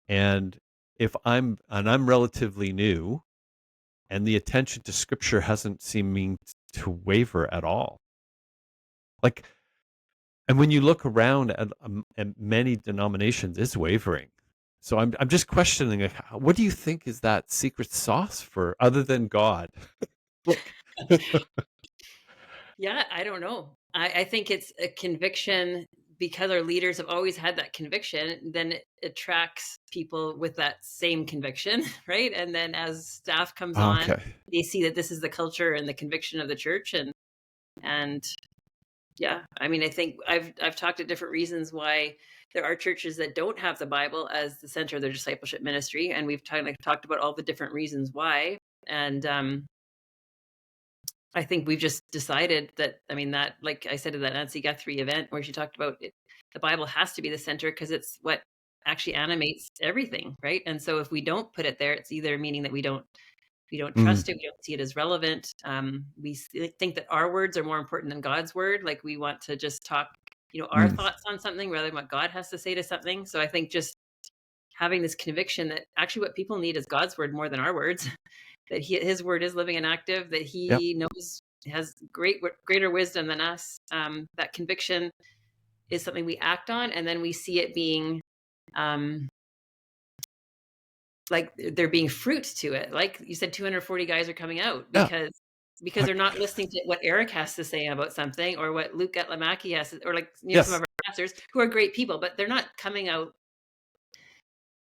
and I'm relatively new, and the attention to scripture hasn't seeming to waver at all. Like, and when you look around at many denominations, it's wavering. So I'm just questioning, like, what do you think is that secret sauce for other than God? Like, Yeah, I don't know. I think it's a conviction because our leaders have always had that conviction, then it attracts people with that same conviction, right? And then as staff comes on, Okay. they see that this is the culture and the conviction of the church, and yeah, I mean, I think I've talked at different reasons why there are churches that don't have the Bible as the center of their discipleship ministry, and we've talked about all the different reasons why. And I think we've just decided that, I mean, that, like I said at that Nancy Guthrie event where she talked about it, the Bible has to be the center because it's what actually animates everything, right? And so if we don't put it there, it's either meaning that we don't Mm, trust it, we don't see it as relevant. We think that our words are more important than God's word. Like we want to just talk, our mm. thoughts on something rather than what God has to say to something. So I think just having this conviction that actually what people need is God's word more than our words, that his word is living and active, that Yep. he knows, has greater wisdom than us. That conviction is something we act on, and then we see it being um, like there being fruit to it. Like you said, 240 guys are coming out Yeah. because they're not listening to what Eric has to say about something, or what Luke Gatlamaki has to, or like some of Yes. our pastors who are great people, but they're not coming out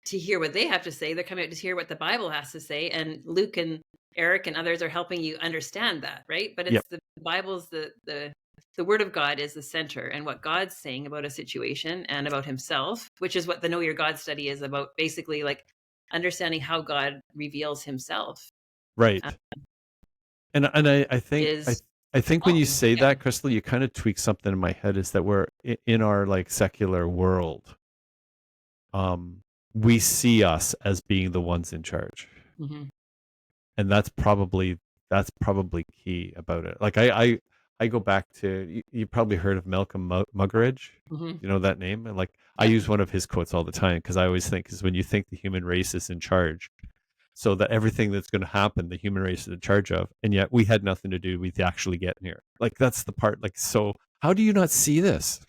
to hear what they have to say. They're coming out to hear what the Bible has to say. And Luke and Eric and others are helping you understand that, right? But Yep. it's the Bible's the word of God is the center, and what God's saying about a situation and about himself, which is what the Know Your God study is about, basically like understanding how God reveals himself, Right. uh, And I think is I think when all. you say Yeah. that, Crystal, you kind of tweak something in my head is that we're in our like secular world, um, we see us as being the ones in charge. Hmm. And that's probably key about it. Like I go back to you probably heard of Malcolm Muggeridge. Hmm. You know that name? And like I Yep. use one of his quotes all the time because I always think is when you think the human race is in charge, so that everything that's going to happen, the human race is in charge of, and yet we had nothing to do with actually getting here. Like that's the part. Like so, how do you not see this?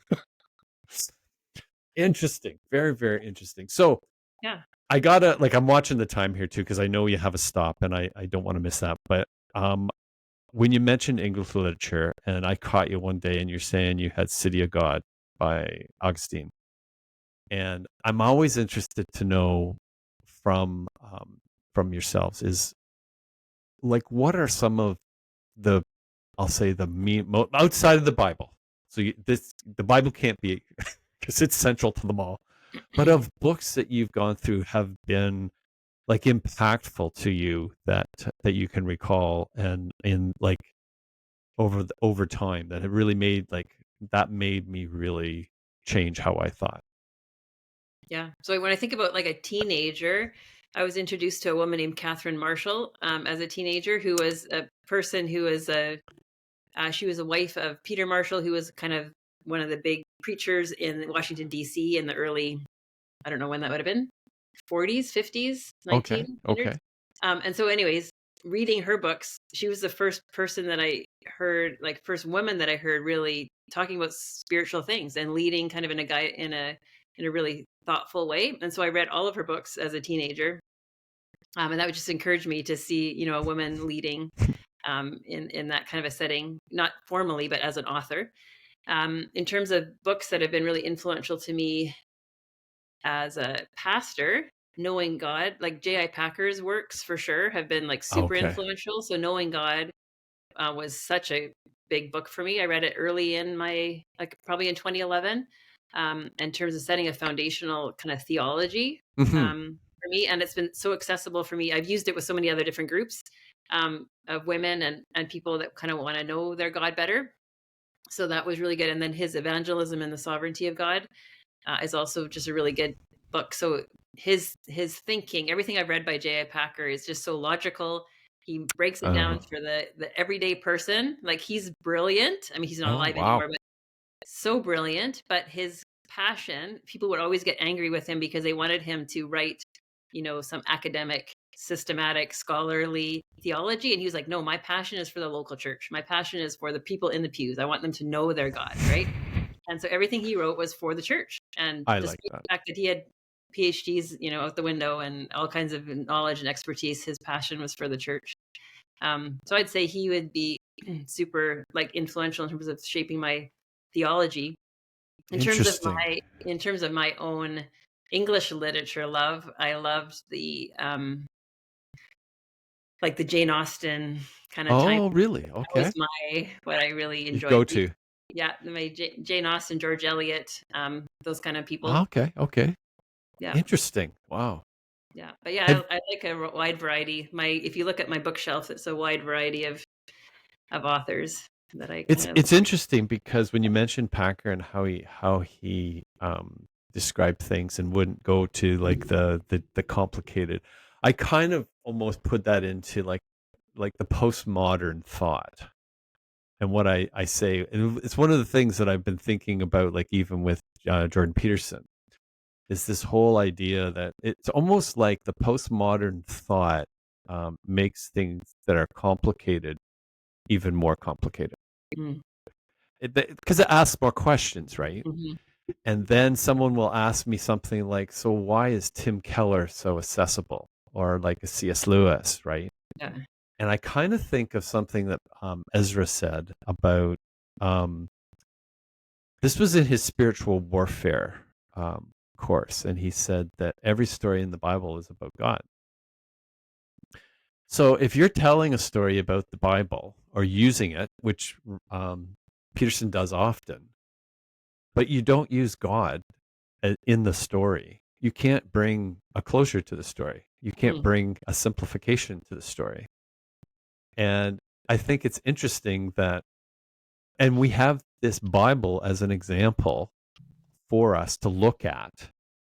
Interesting, very very interesting. So Yeah. I gotta like I'm watching the time here too because I know you have a stop and I don't want to miss that. But um, when you mentioned English literature, and I caught you one day and you're saying you had City of God by Augustine, and I'm always interested to know from from yourselves is like what are some of the I'll say the outside of the Bible. So the Bible can't be because it's central to them all. But of books that you've gone through have been like impactful to you that you can recall and in like over time that it really made like that made me really change how I thought. Yeah. So when I think about like a teenager, I was introduced to a woman named Catherine Marshall as a teenager, who was a person who was she was a wife of Peter Marshall, who was kind of one of the big preachers in Washington, D.C. in the early, I don't know when that would have been, 40s, 50s, Okay. 1900s. Okay. And so, anyways, reading her books, she was the first person that I heard, like first woman that I heard really talking about spiritual things and leading kind of in a guy in a really thoughtful way. And so I read all of her books as a teenager, and that would just encourage me to see, a woman leading in that kind of a setting, not formally, but as an author. In terms of books that have been really influential to me as a pastor, knowing God, like J.I. Packer's works for sure have been like super Okay. influential. So knowing God was such a big book for me. I read it early in my, like probably in 2011, in terms of setting a foundational kind of theology Hmm. for me. And it's been so accessible for me. I've used it with so many other different groups of women and people that kind of want to know their God better. So that was really good. And then his Evangelism and the Sovereignty of God is also just a really good book. So his thinking, everything I've read by J.I. Packer is just so logical. He breaks it down Oh. for the everyday person. Like he's brilliant. I mean, he's not Oh alive wow. anymore, but so brilliant. But his passion, people would always get angry with him because they wanted him to write, some academic, systematic, scholarly theology. And he was like, no, my passion is for the local church. My passion is for the people in the pews. I want them to know their God, right? And so everything he wrote was for the church. And I like despite that. the fact that he had PhDs, out the window and all kinds of knowledge and expertise, his passion was for the church. So I'd say he would be super like influential in terms of shaping my theology. Interesting. In terms of my own English literature love, I loved like the Jane Austen kind of time. Oh, really? That was Okay. what I really You go enjoyed reading. to. Yeah, Jane Austen, George Eliot, those kind of people. Okay. Okay. Yeah, Interesting. Wow. yeah. But yeah, Have I like a wide variety. If you look at my bookshelf, it's a wide variety of authors that I kind of. it's interesting because when you mentioned Packer and how he described things and wouldn't go to like the complicated, I kind of almost put that into like the postmodern thought. And what I say, and it's one of the things that I've been thinking about, like even with Jordan Peterson, is this whole idea that it's almost like the postmodern thought makes things that are complicated even more complicated. Mm, Because it asks more questions, right? mhm, And then someone will ask me something like, so why is Tim Keller so accessible? Or like a C.S. Lewis, right? yeah. And I kind of think of something that Ezra said about um, this was in his spiritual warfare course. And he said that every story in the Bible is about God. So if you're telling a story about the Bible or using it, which Peterson does often, but you don't use God in the story, you can't bring a closure to the story. You can't Mm, bring a simplification to the story. And I think it's interesting that, and we have this Bible as an example for us to look at,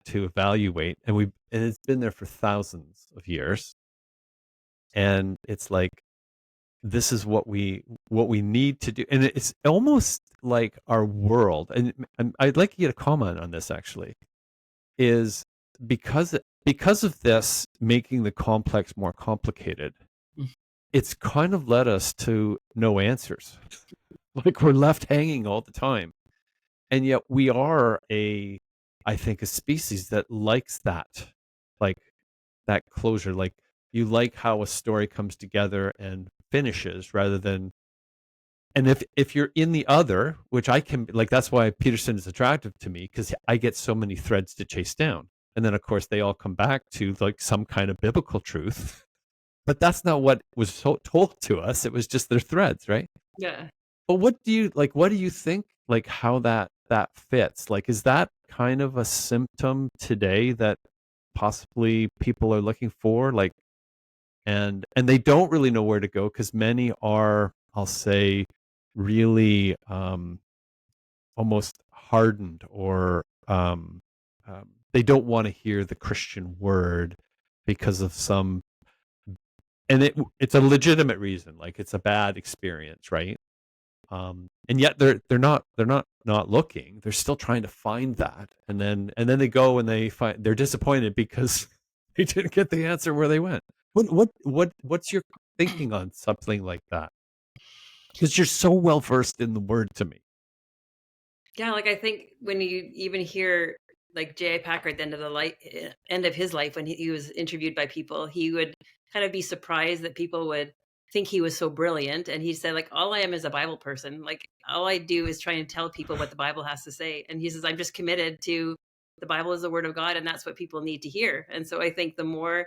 to evaluate, and it's been there for thousands of years. And it's like this is what we need to do, and it's almost like our world. And I'd like to get a comment on this actually. Is because of this making the complex more complicated, mm, it's kind of led us to no answers. Like we're left hanging all the time. And yet we are I think a species that likes that, like that closure. Like you like how a story comes together and finishes rather than, and if you're in the other, which I can, like, that's why Peterson is attractive to me, because I get so many threads to chase down, and then of course they all come back to like some kind of biblical truth, but that's not what was told to us. It was just their threads, right? yeah. But what do you think, like how that fits? Like, is that kind of a symptom today that possibly people are looking for, like, and they don't really know where to go because many are, I'll say, really almost hardened, or they don't want to hear the Christian word because of some, and it's a legitimate reason, like it's a bad experience, right? And yet they're not looking. They're still trying to find that, and then they go and they're disappointed because they didn't get the answer where they went. What's your thinking on something like that? Because you're so well versed in the word to me. Yeah, like I think when you even hear like J.I. Packer at the end of his life, when he was interviewed by people, he would kind of be surprised that people would think he was so brilliant. And he said, like, all I am is a Bible person. Like, all I do is try and tell people what the Bible has to say. And he says, I'm just committed to the Bible is the word of God, and that's what people need to hear. And so I think the more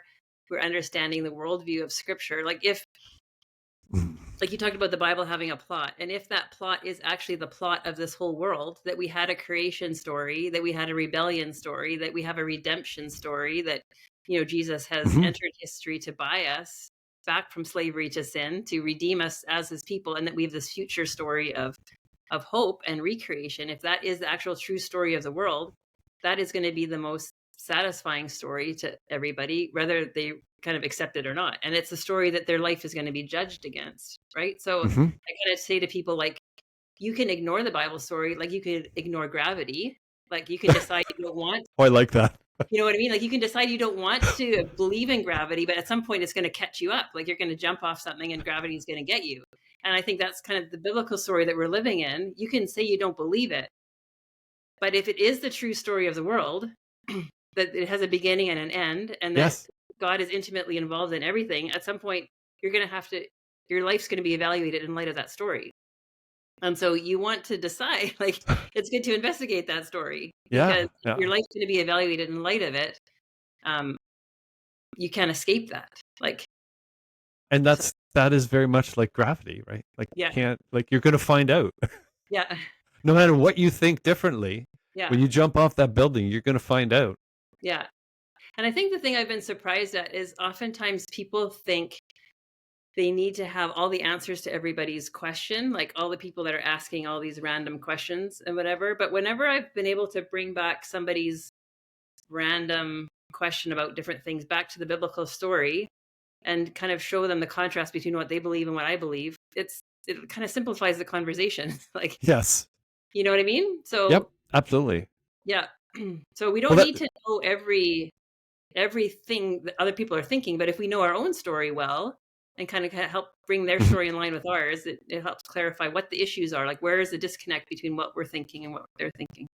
we're understanding the worldview of Scripture, like you talked about the Bible having a plot, and if that plot is actually the plot of this whole world, that we had a creation story, that we had a rebellion story, that we have a redemption story, that Jesus has Mhm. entered history to buy us back from slavery to sin, to redeem us as his people, and that we have this future story of hope and recreation. If that is the actual true story of the world, that is going to be the most satisfying story to everybody, whether they kind of accept it or not. And it's a story that their life is going to be judged against, right? So I Mhm. kind of say to people, like, you can ignore the Bible story, like you could ignore gravity. Like you can decide you don't want, Oh, I like that. you know what I mean? Like you can decide you don't want to believe in gravity, but at some point it's going to catch you up. Like you're going to jump off something and gravity is going to get you. And I think that's kind of the biblical story that we're living in. You can say you don't believe it, but if it is the true story of the world, that it has a beginning and an end, and that Yes. God is intimately involved in everything, at some point you're going to have to, your life's going to be evaluated in light of that story. And so you want to decide, like, it's good to investigate that story, because Yeah, if yeah. your life's going to be evaluated in light of it, um, you can't escape that. Like, And so that is very much like gravity, right? Like you yeah, can't, like you're going to find out. yeah, No matter what you think differently, when yeah, you jump off that building, you're going to find out. yeah. And I think the thing I've been surprised at is oftentimes people think they need to have all the answers to everybody's question, like all the people that are asking all these random questions and whatever. But whenever I've been able to bring back somebody's random question about different things back to the biblical story and kind of show them the contrast between what they believe and what I believe, it kind of simplifies the conversation. Like, Yes. you know what I mean? Yep. So Absolutely. yeah. So we Well, don't need to know everything that other people are thinking, but if we know our own story well and kind of help bring their story in line with ours, it helps clarify what the issues are. Like, where is the disconnect between what we're thinking and what they're thinking?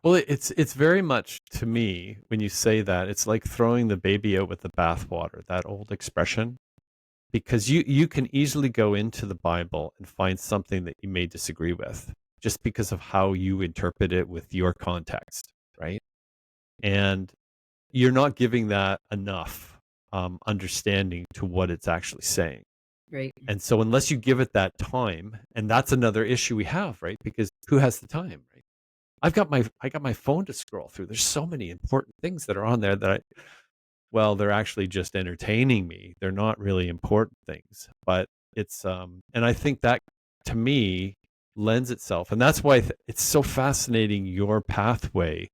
well, it's very much to me when you say that, it's like throwing the baby out with the bathwater, that old expression, because you can easily go into the Bible and find something that you may disagree with just because of how you interpret it with your context, right? And you're not giving that enough understanding to what it's actually saying. Right. And so unless you give it that time, and that's another issue we have, right? Because who has the time, right? I got my phone to scroll through. There's so many important things that are on there that well, they're actually just entertaining me. They're not really important things, but it's and I think that to me lends itself, and that's why it's so fascinating your pathway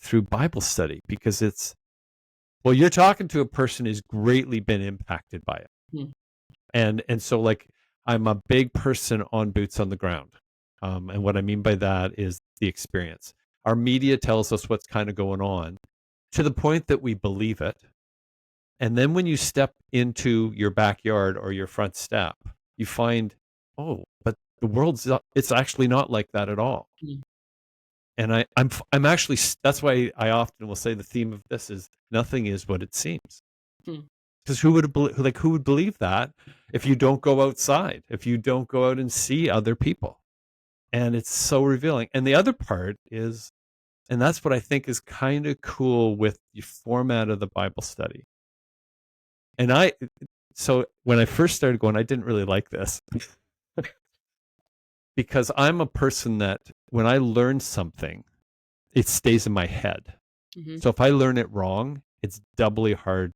through Bible study because it's well, you're talking to a person who's greatly been impacted by it. Hmm. And so like I'm a big person on boots on the ground. And what I mean by that is the experience. Our media tells us what's kind of going on to the point that we believe it. And then when you step into your backyard or your front step, you find, oh, but the it's actually not like that at all. Hmm. And I'm actually, that's why I often will say the theme of this is nothing is what it seems. Hmm. Because who would believe that if you don't go outside, if you don't go out and see other people? And it's so revealing. And the other part is, and that's what I think is kind of cool with the format of the Bible study. And so when I first started going, I didn't really like this because I'm a person that when I learn something, it stays in my head. Hmm. So if I learn it wrong, it's doubly hard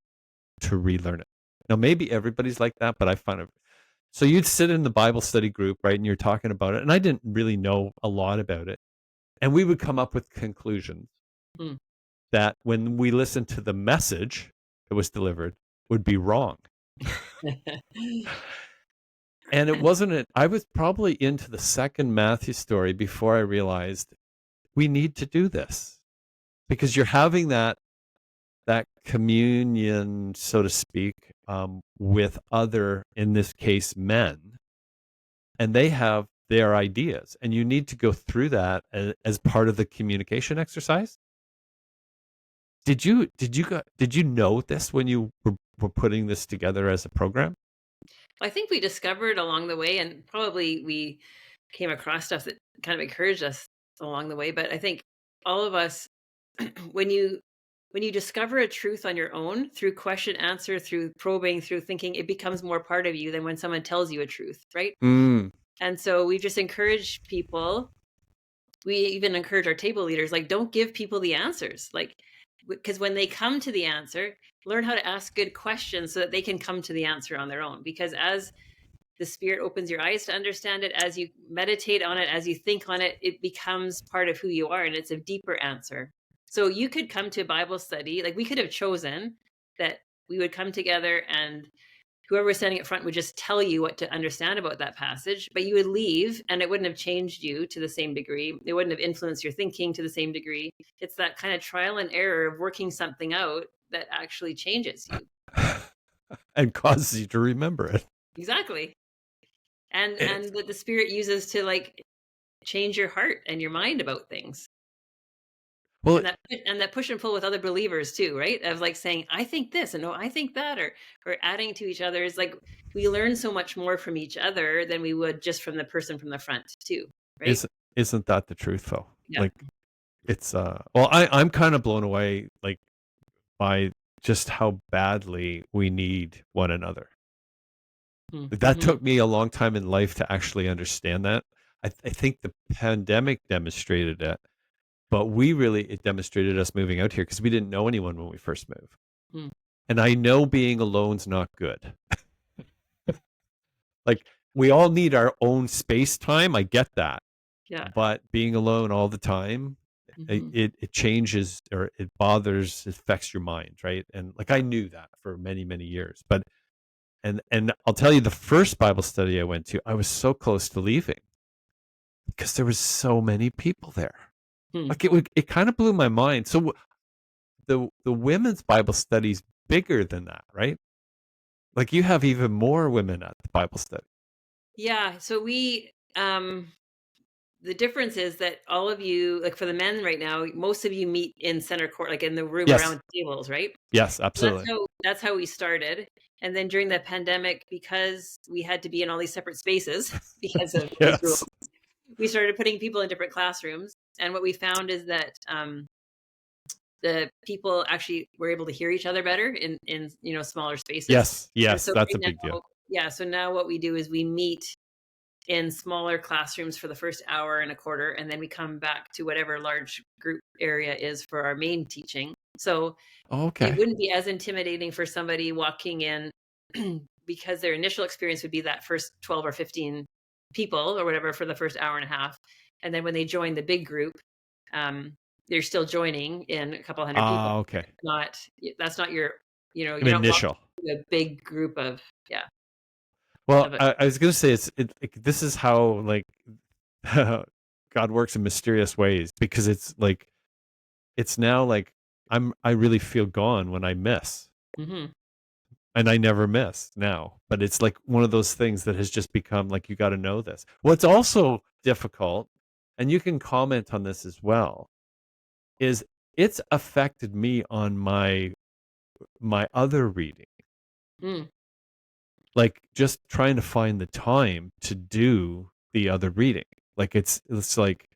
to relearn it. Now, maybe everybody's like that, but I find it. So you'd sit in the Bible study group, right? And you're talking about it. And I didn't really know a lot about it. And we would come up with conclusions Hmm. that when we listened to the message that was delivered would be wrong. And it wasn't it. I was probably into the second Matthew story before I realized we need to do this because you're having that communion, so to speak, with other, in this case, men, and they have their ideas, and you need to go through that as part of the communication exercise. Did you know this when you were putting this together as a program? I think we discovered along the way, and probably we came across stuff that kind of encouraged us along the way. But I think all of us, when you discover a truth on your own through question answer, through probing, through thinking, it becomes more part of you than when someone tells you a truth, right? Mm. And so we just encourage people. We even encourage our table leaders, like, don't give people the answers, like, because when they come to the answer, learn how to ask good questions so that they can come to the answer on their own. Because as the Spirit opens your eyes to understand it, as you meditate on it, as you think on it, it becomes part of who you are, and it's a deeper answer. So you could come to Bible study, like we could have chosen that we would come together and whoever was standing up front would just tell you what to understand about that passage, but you would leave and it wouldn't have changed you to the same degree. It wouldn't have influenced your thinking to the same degree. It's that kind of trial and error of working something out that actually changes you. And causes you to remember it. Exactly. It's, And that the Spirit uses to, like, change your heart and your mind about things. Well, And that push and pull with other believers too, right? Of like saying, I think this, and no, I think that, or adding to each other's, like, we learn so much more from each other than we would just from the person from the front too, right? isn't that the truth though? Yeah. Like it's well, I'm kind of blown away like by just how badly we need one another. That Mm-hmm. took me a long time in life to actually understand that. I think the pandemic demonstrated it, but it demonstrated us moving out here because we didn't know anyone when we first moved. Mm. And I know being alone's not good. Like we all need our own space time. I get that. Yeah. But being alone all the time, Mm-hmm. it changes or it bothers, it affects your mind, right? And like I knew that for many, many years. But and I'll tell you the first Bible study I went to, I was so close to leaving because there was so many people there. Mm. Like it kind of blew my mind. So the women's Bible study's bigger than that, right? Like you have even more women at the Bible study. Yeah. So the difference is that all of you, like for the men right now, most of you meet in center court, like in the room Yes. around tables, right? Yes, So absolutely. that's how we started. And then during the pandemic, because we had to be in all these separate spaces because of these rules, Yes. we started putting people in different classrooms. And what we found is that the people actually were able to hear each other better in smaller spaces. Yes. And Yes, so that's right a big deal. now, yeah. So now what we do is we meet in smaller classrooms for the first hour and a quarter, and then we come back to whatever large group area is for our main teaching. So it Okay. wouldn't be as intimidating for somebody walking in because their initial experience would be that first 12 or 15 people or whatever for the first hour and a half. And then when they join the big group, they're still joining in a couple hundred people. Okay. That's not your, you're not Initial. walking to a big group of, yeah, Well, of it. I was gonna say this is how like God works in mysterious ways because it's like it's now like I really feel gone when I miss. Hmm. And I never miss now. But it's like one of those things that has just become like you got to know this. What's also difficult, and you can comment on this as well, is it's affected me on my other reading. Mm. Like just trying to find the time to do the other reading. Like it's like,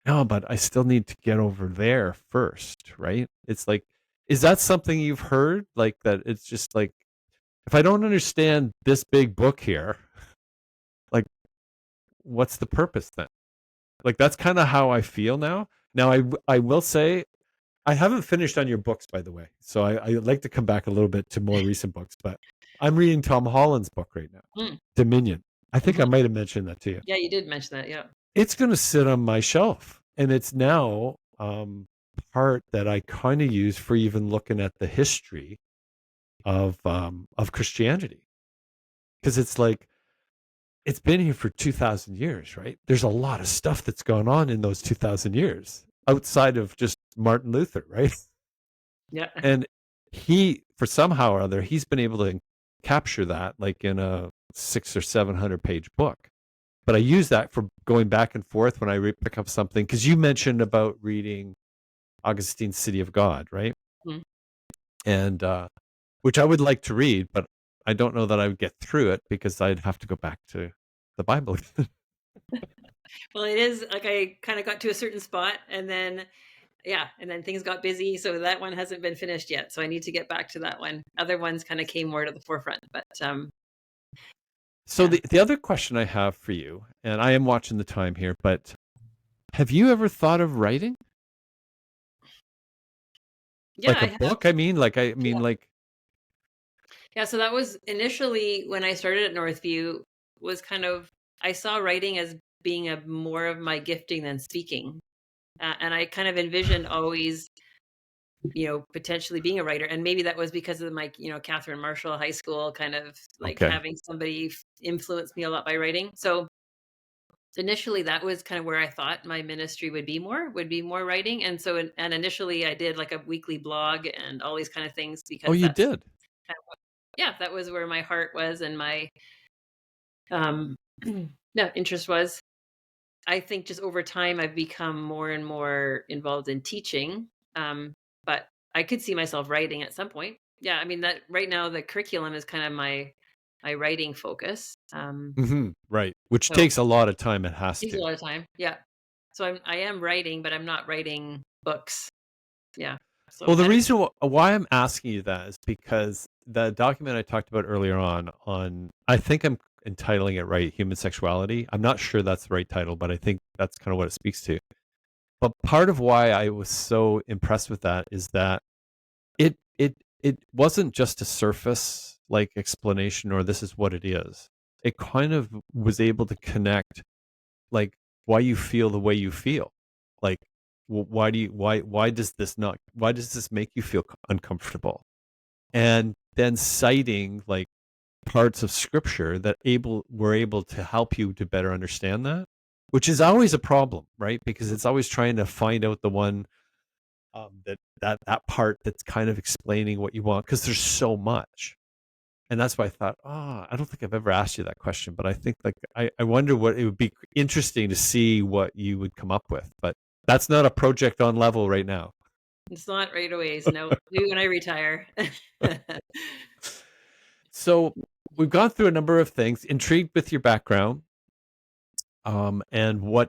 no, but I still need to get over there first, right? It's like, is that something you've heard? Like that it's just like if I don't understand this big book here, like what's the purpose then? Like that's kind of how I feel now. Now I will say I haven't finished on your books, by the way. So I'd like to come back a little bit to more recent books, but I'm reading Tom Holland's book right now, Mm. Dominion. I think I Hmm. might have mentioned that to you. Yeah, you did mention that. Yeah. It's going to sit on my shelf, and it's now part that I kind of use for even looking at the history of Christianity, because it's like it's been here for 2,000 years, right? There's a lot of stuff that's gone on in those 2,000 years outside of just Martin Luther, right? Yeah. And for somehow or other, he's been able to capture that like in a 600 or 700 page book. But I use that for going back and forth when I pick up something. Because you mentioned about reading Augustine's City of God, right? Mm. And which I would like to read, but I don't know that I would get through it because I'd have to go back to the Bible. Well, it is like I kind of got to a certain spot and then, yeah, and then things got busy. So that one hasn't been finished yet. So I need to get back to that one. Other ones kind of came more to the forefront. But So yeah. the other question I have for you, and I am watching the time here, but have you ever thought of writing Yeah, like I a have. book? I mean, like Yeah. So that was initially when I started at Northview, was kind of, I saw writing as being a more of my gifting than speaking. And I kind of envisioned always, potentially being a writer. And maybe that was because of my, Catherine Marshall High School kind of like okay, having somebody influence me a lot by writing. So initially that was kind of where I thought my ministry would be more writing. And so, and initially I did like a weekly blog and all these kind of things oh, because you that's did. kind of yeah, that was where my heart was and my, um, yeah, interest was. I think just over time, I've become more and more involved in teaching. But I could see myself writing at some point. Yeah, I mean that right now the curriculum is kind of my writing focus. Right. Which So takes a lot of time. It has takes a to. lot of time. Yeah. So I am writing, but I'm not writing books. Yeah. So Well, the I don't. reason why I'm asking you that is because the document I talked about earlier on I think I'm entitling it right, human sexuality. I'm not sure that's the right title, but I think that's kind of what it speaks to. But part of why I was so impressed with that is that it it it wasn't just a surface like explanation or this is what it is. It kind of was able to connect like why you feel the way you feel. Like why do you why does this make you feel uncomfortable? And then citing like parts of scripture that able were able to help you to better understand that, which is always a problem, right? Because it's always trying to find out the one that part that's kind of explaining what you want because there's so much. And that's why I thought, I don't think I've ever asked you that question, but I think like I wonder what it would be interesting to see what you would come up with. But that's not a project on level right now. It's not right away. So no, maybe when I retire. So we've gone through a number of things. Intrigued with your background, and what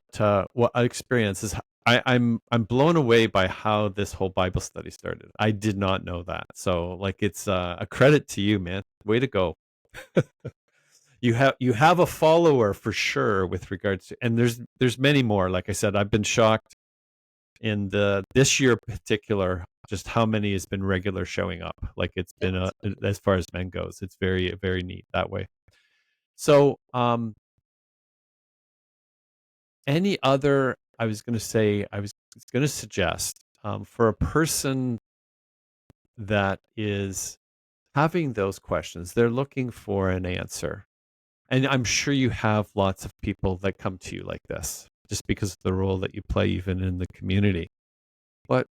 experiences. I'm blown away by how this whole Bible study started. I did not know that. So like it's a credit to you, man. Way to go. You have a follower for sure with regards to, and there's many more. Like I said, I've been shocked in the this year in particular just how many has been regular showing up. Like it's Yeah, been that's good. as far as men goes, it's very very neat that way. So any other I was going to say I was going to suggest for a person that is having those questions, they're looking for an answer. And I'm sure you have lots of people that come to you like this, just because of the role that you play even in the community. But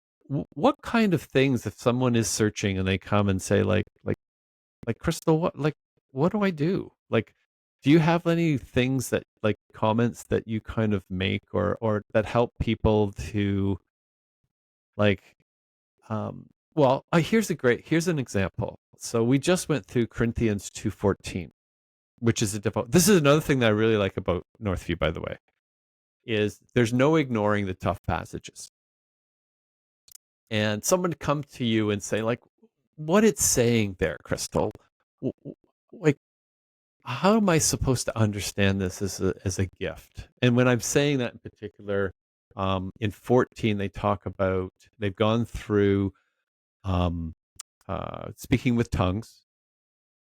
what kind of things, if someone is searching and they come and say like Kristal, what do I do? Like, do you have any things that like comments that you kind of make or that help people to like well, here's an example. So we just went through Corinthians 2:14, which is a difficult. This is another thing that I really like about Northview, by the way, is there's no ignoring the tough passages. And someone come to you and say, like, what it's saying there, Kristal, like, how am I supposed to understand this as a gift? And when I'm saying that in particular, in 14, they talk about they've gone through um, speaking with tongues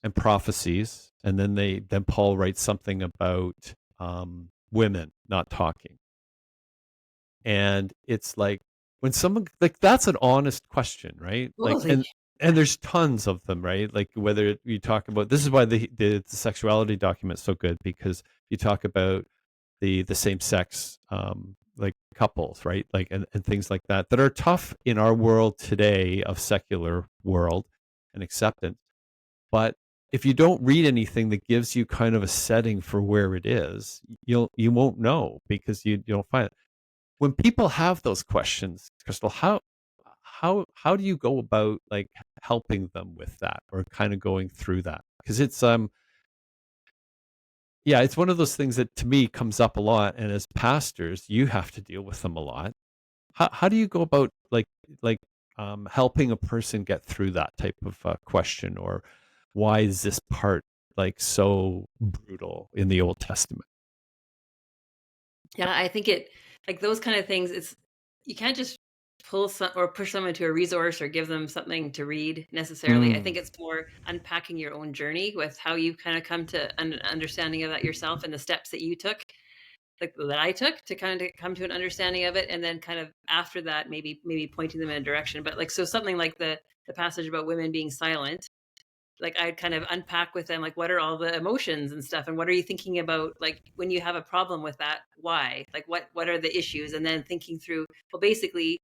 and prophecies, and then Paul writes something about women not talking, and it's like when someone like that's an honest question, right? Like Totally. and there's tons of them, right? Like whether you talk about this is why the sexuality document is so good because you talk about the same sex like couples, right? Like and things like that are tough in our world today of secular world and acceptance. But if you don't read anything that gives you kind of a setting for where it is, you won't know because you don't find it. When people have those questions, Kristal, how do you go about like helping them with that or kind of going through that? Because it's yeah, it's one of those things that to me comes up a lot, and as pastors, you have to deal with them a lot. How do you go about helping a person get through that type of question, or why is this part like so brutal in the Old Testament? Yeah, I think it like those kind of things, it's you can't just pull some or push someone to a resource or give them something to read necessarily. I Mm, think it's more unpacking your own journey with how you kind of come to an understanding of that yourself and the steps that you took, like that I took to kind of come to an understanding of it, and then kind of after that, maybe pointing them in a direction. But like so, something like the passage about women being silent, like I'd kind of unpack with them like what are all the emotions and stuff and what are you thinking about like when you have a problem with that, why, like what are the issues, and then thinking through, well basically,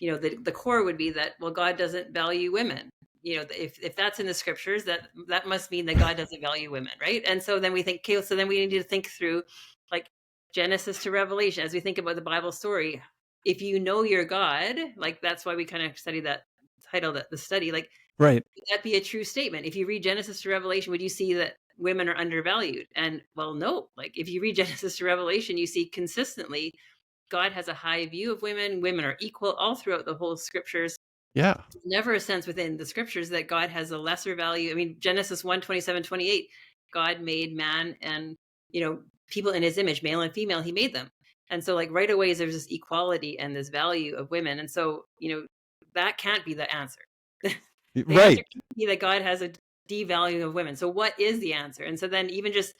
the core would be that, well, God doesn't value women. If that's in the scriptures, that must mean that God doesn't value women, right? And so then we think, okay, so then we need to think through like Genesis to Revelation, as we think about the Bible story, if you know your God, like that's why we kind of study that, title that the study, like Right. would that be a true statement? If you read Genesis to Revelation, would you see that women are undervalued? And well, no. Like if you read Genesis to Revelation, you see consistently God has a high view of women. Women are equal all throughout the whole scriptures. Yeah. Never a sense within the scriptures that God has a lesser value. I mean, Genesis 1:27-28, God made man and, people in his image, male and female, he made them. And so like right away there's this equality and this value of women. And so, that can't be the answer. The answer Right. can't be that God has a devaluing of women. So what is the answer? And so then even just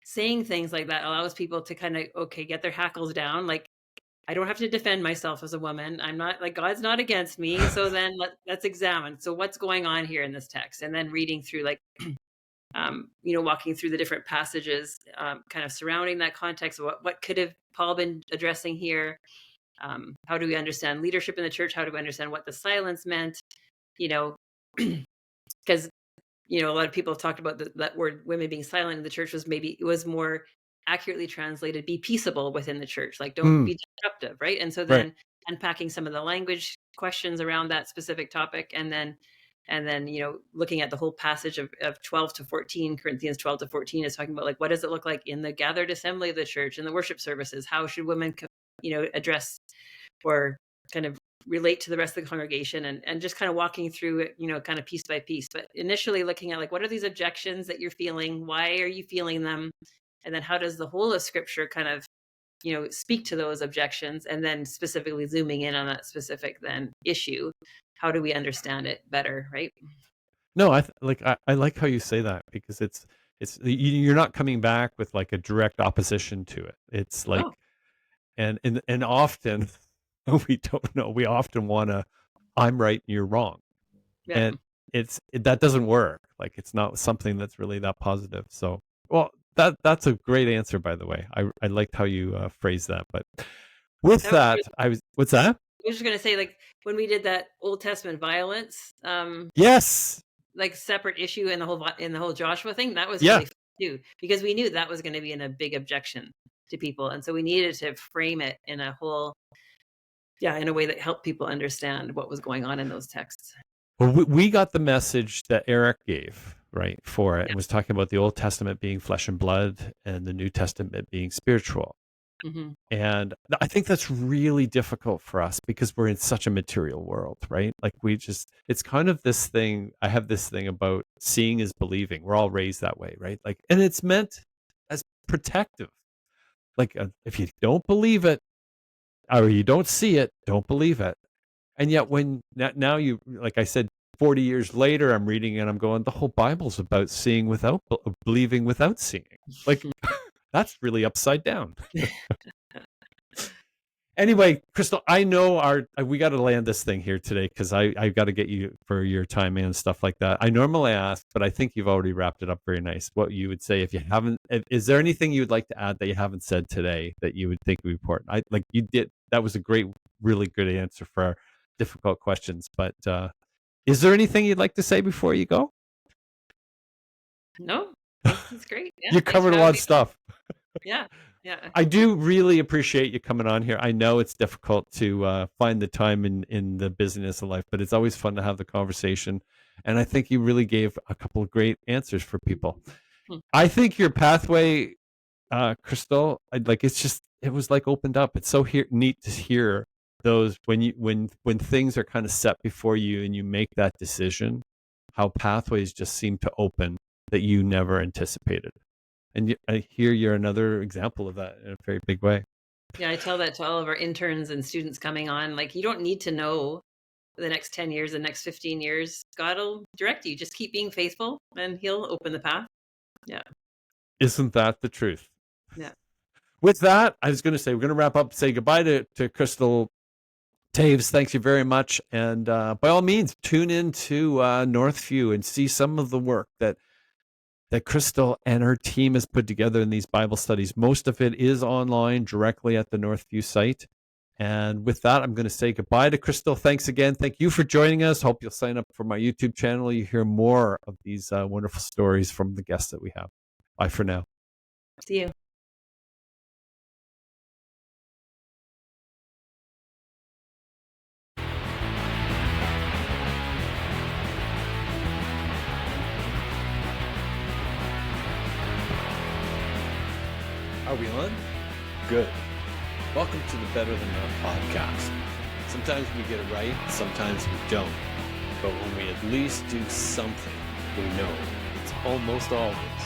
saying things like that allows people to kind of, okay, get their hackles down. Like, I don't have to defend myself as a woman. I'm not like God's not against me. So then let's examine. So what's going on here in this text? And then reading through like, walking through the different passages, kind of surrounding that context. What could have Paul been addressing here? How do we understand leadership in the church? How do we understand what the silence meant? Because a lot of people have talked about that word women being silent in the church it was more accurately translated, be peaceable within the church, like don't Mm, be disruptive, right? And so right. then unpacking some of the language questions around that specific topic, and then looking at the whole passage of 12 to 14, Corinthians 12 to 14 is talking about like what does it look like in the gathered assembly of the church, in the worship services, how should women address or kind of relate to the rest of the congregation, and just kind of walking through it, kind of piece by piece. But initially looking at like, what are these objections that you're feeling? Why are you feeling them? And then how does the whole of scripture kind of, speak to those objections? And then specifically zooming in on that specific then issue. How do we understand it better? Right. No, I like how you say that because you're not coming back with like a direct opposition to it. It's like Oh, and often we don't know. We often want to I'm right and you're wrong. yeah. And that doesn't work. Like it's not something that's really that positive. So, well, that's a great answer by the way. I liked how you phrased that. But with That was that, good. what's that? I was just going to say, like, when we did that Old Testament violence, Yes. like separate issue in the whole Joshua thing, that was Yeah. really fun too, because we knew that was going to be in a big objection to people, and so we needed to frame it in a whole, yeah, in a way that helped people understand what was going on in those texts. Well, we got the message that Eric gave, right, for it, Yeah. and was talking about the Old Testament being flesh and blood and the New Testament being spiritual. Hmm. And I think that's really difficult for us because we're in such a material world, right? Like it's kind of this thing. I have this thing about seeing is believing. We're all raised that way, right? Like, and it's meant as protective. Like, if you don't believe it or you don't see it, don't believe it. And yet, when now you, like I said, 40 years later, I'm reading and I'm going, the whole Bible's about seeing without believing without seeing. Like, that's really upside down. Anyway, Kristal, I know we got to land this thing here today because I got to get you for your time and stuff like that. I normally ask, but I think you've already wrapped it up very nice. What you would say if you haven't? Is there anything you would like to add that you haven't said today that you would think would be important? I like you did. That was a great, really good answer for our difficult questions. But is there anything you'd like to say before you go? No, I think it's great. Yeah, You thanks for covered a lot having of me on. stuff. Yeah, yeah. I do really appreciate you coming on here. I know it's difficult to find the time in the busyness of life, but it's always fun to have the conversation. And I think you really gave a couple of great answers for people. Hmm. I think your pathway, Kristal, it was like opened up. It's so neat to hear those when things are kind of set before you and you make that decision, how pathways just seem to open that you never anticipated. And I hear you're another example of that in a very big way. Yeah, I tell that to all of our interns and students coming on. Like, you don't need to know the next 10 years, the next 15 years. God will direct you. Just keep being faithful and he'll open the path. Yeah. Isn't that the truth? Yeah. With that, I was going to say, we're going to wrap up, say goodbye to Kristal Toews. Thanks you very much. And by all means, tune in to Northview and see some of the work that Kristal and her team has put together in these Bible studies. Most of it is online directly at the Northview site. And with that, I'm going to say goodbye to Kristal. Thanks again. Thank you for joining us. Hope you'll sign up for my YouTube channel. You hear more of these wonderful stories from the guests that we have. Bye for now. See you. Are we on? Good. Welcome to the Better Than Not podcast. Sometimes we get it right, sometimes we don't. But when we at least do something, we know it's almost always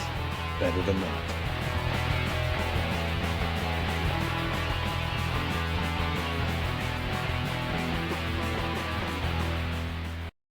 better than not.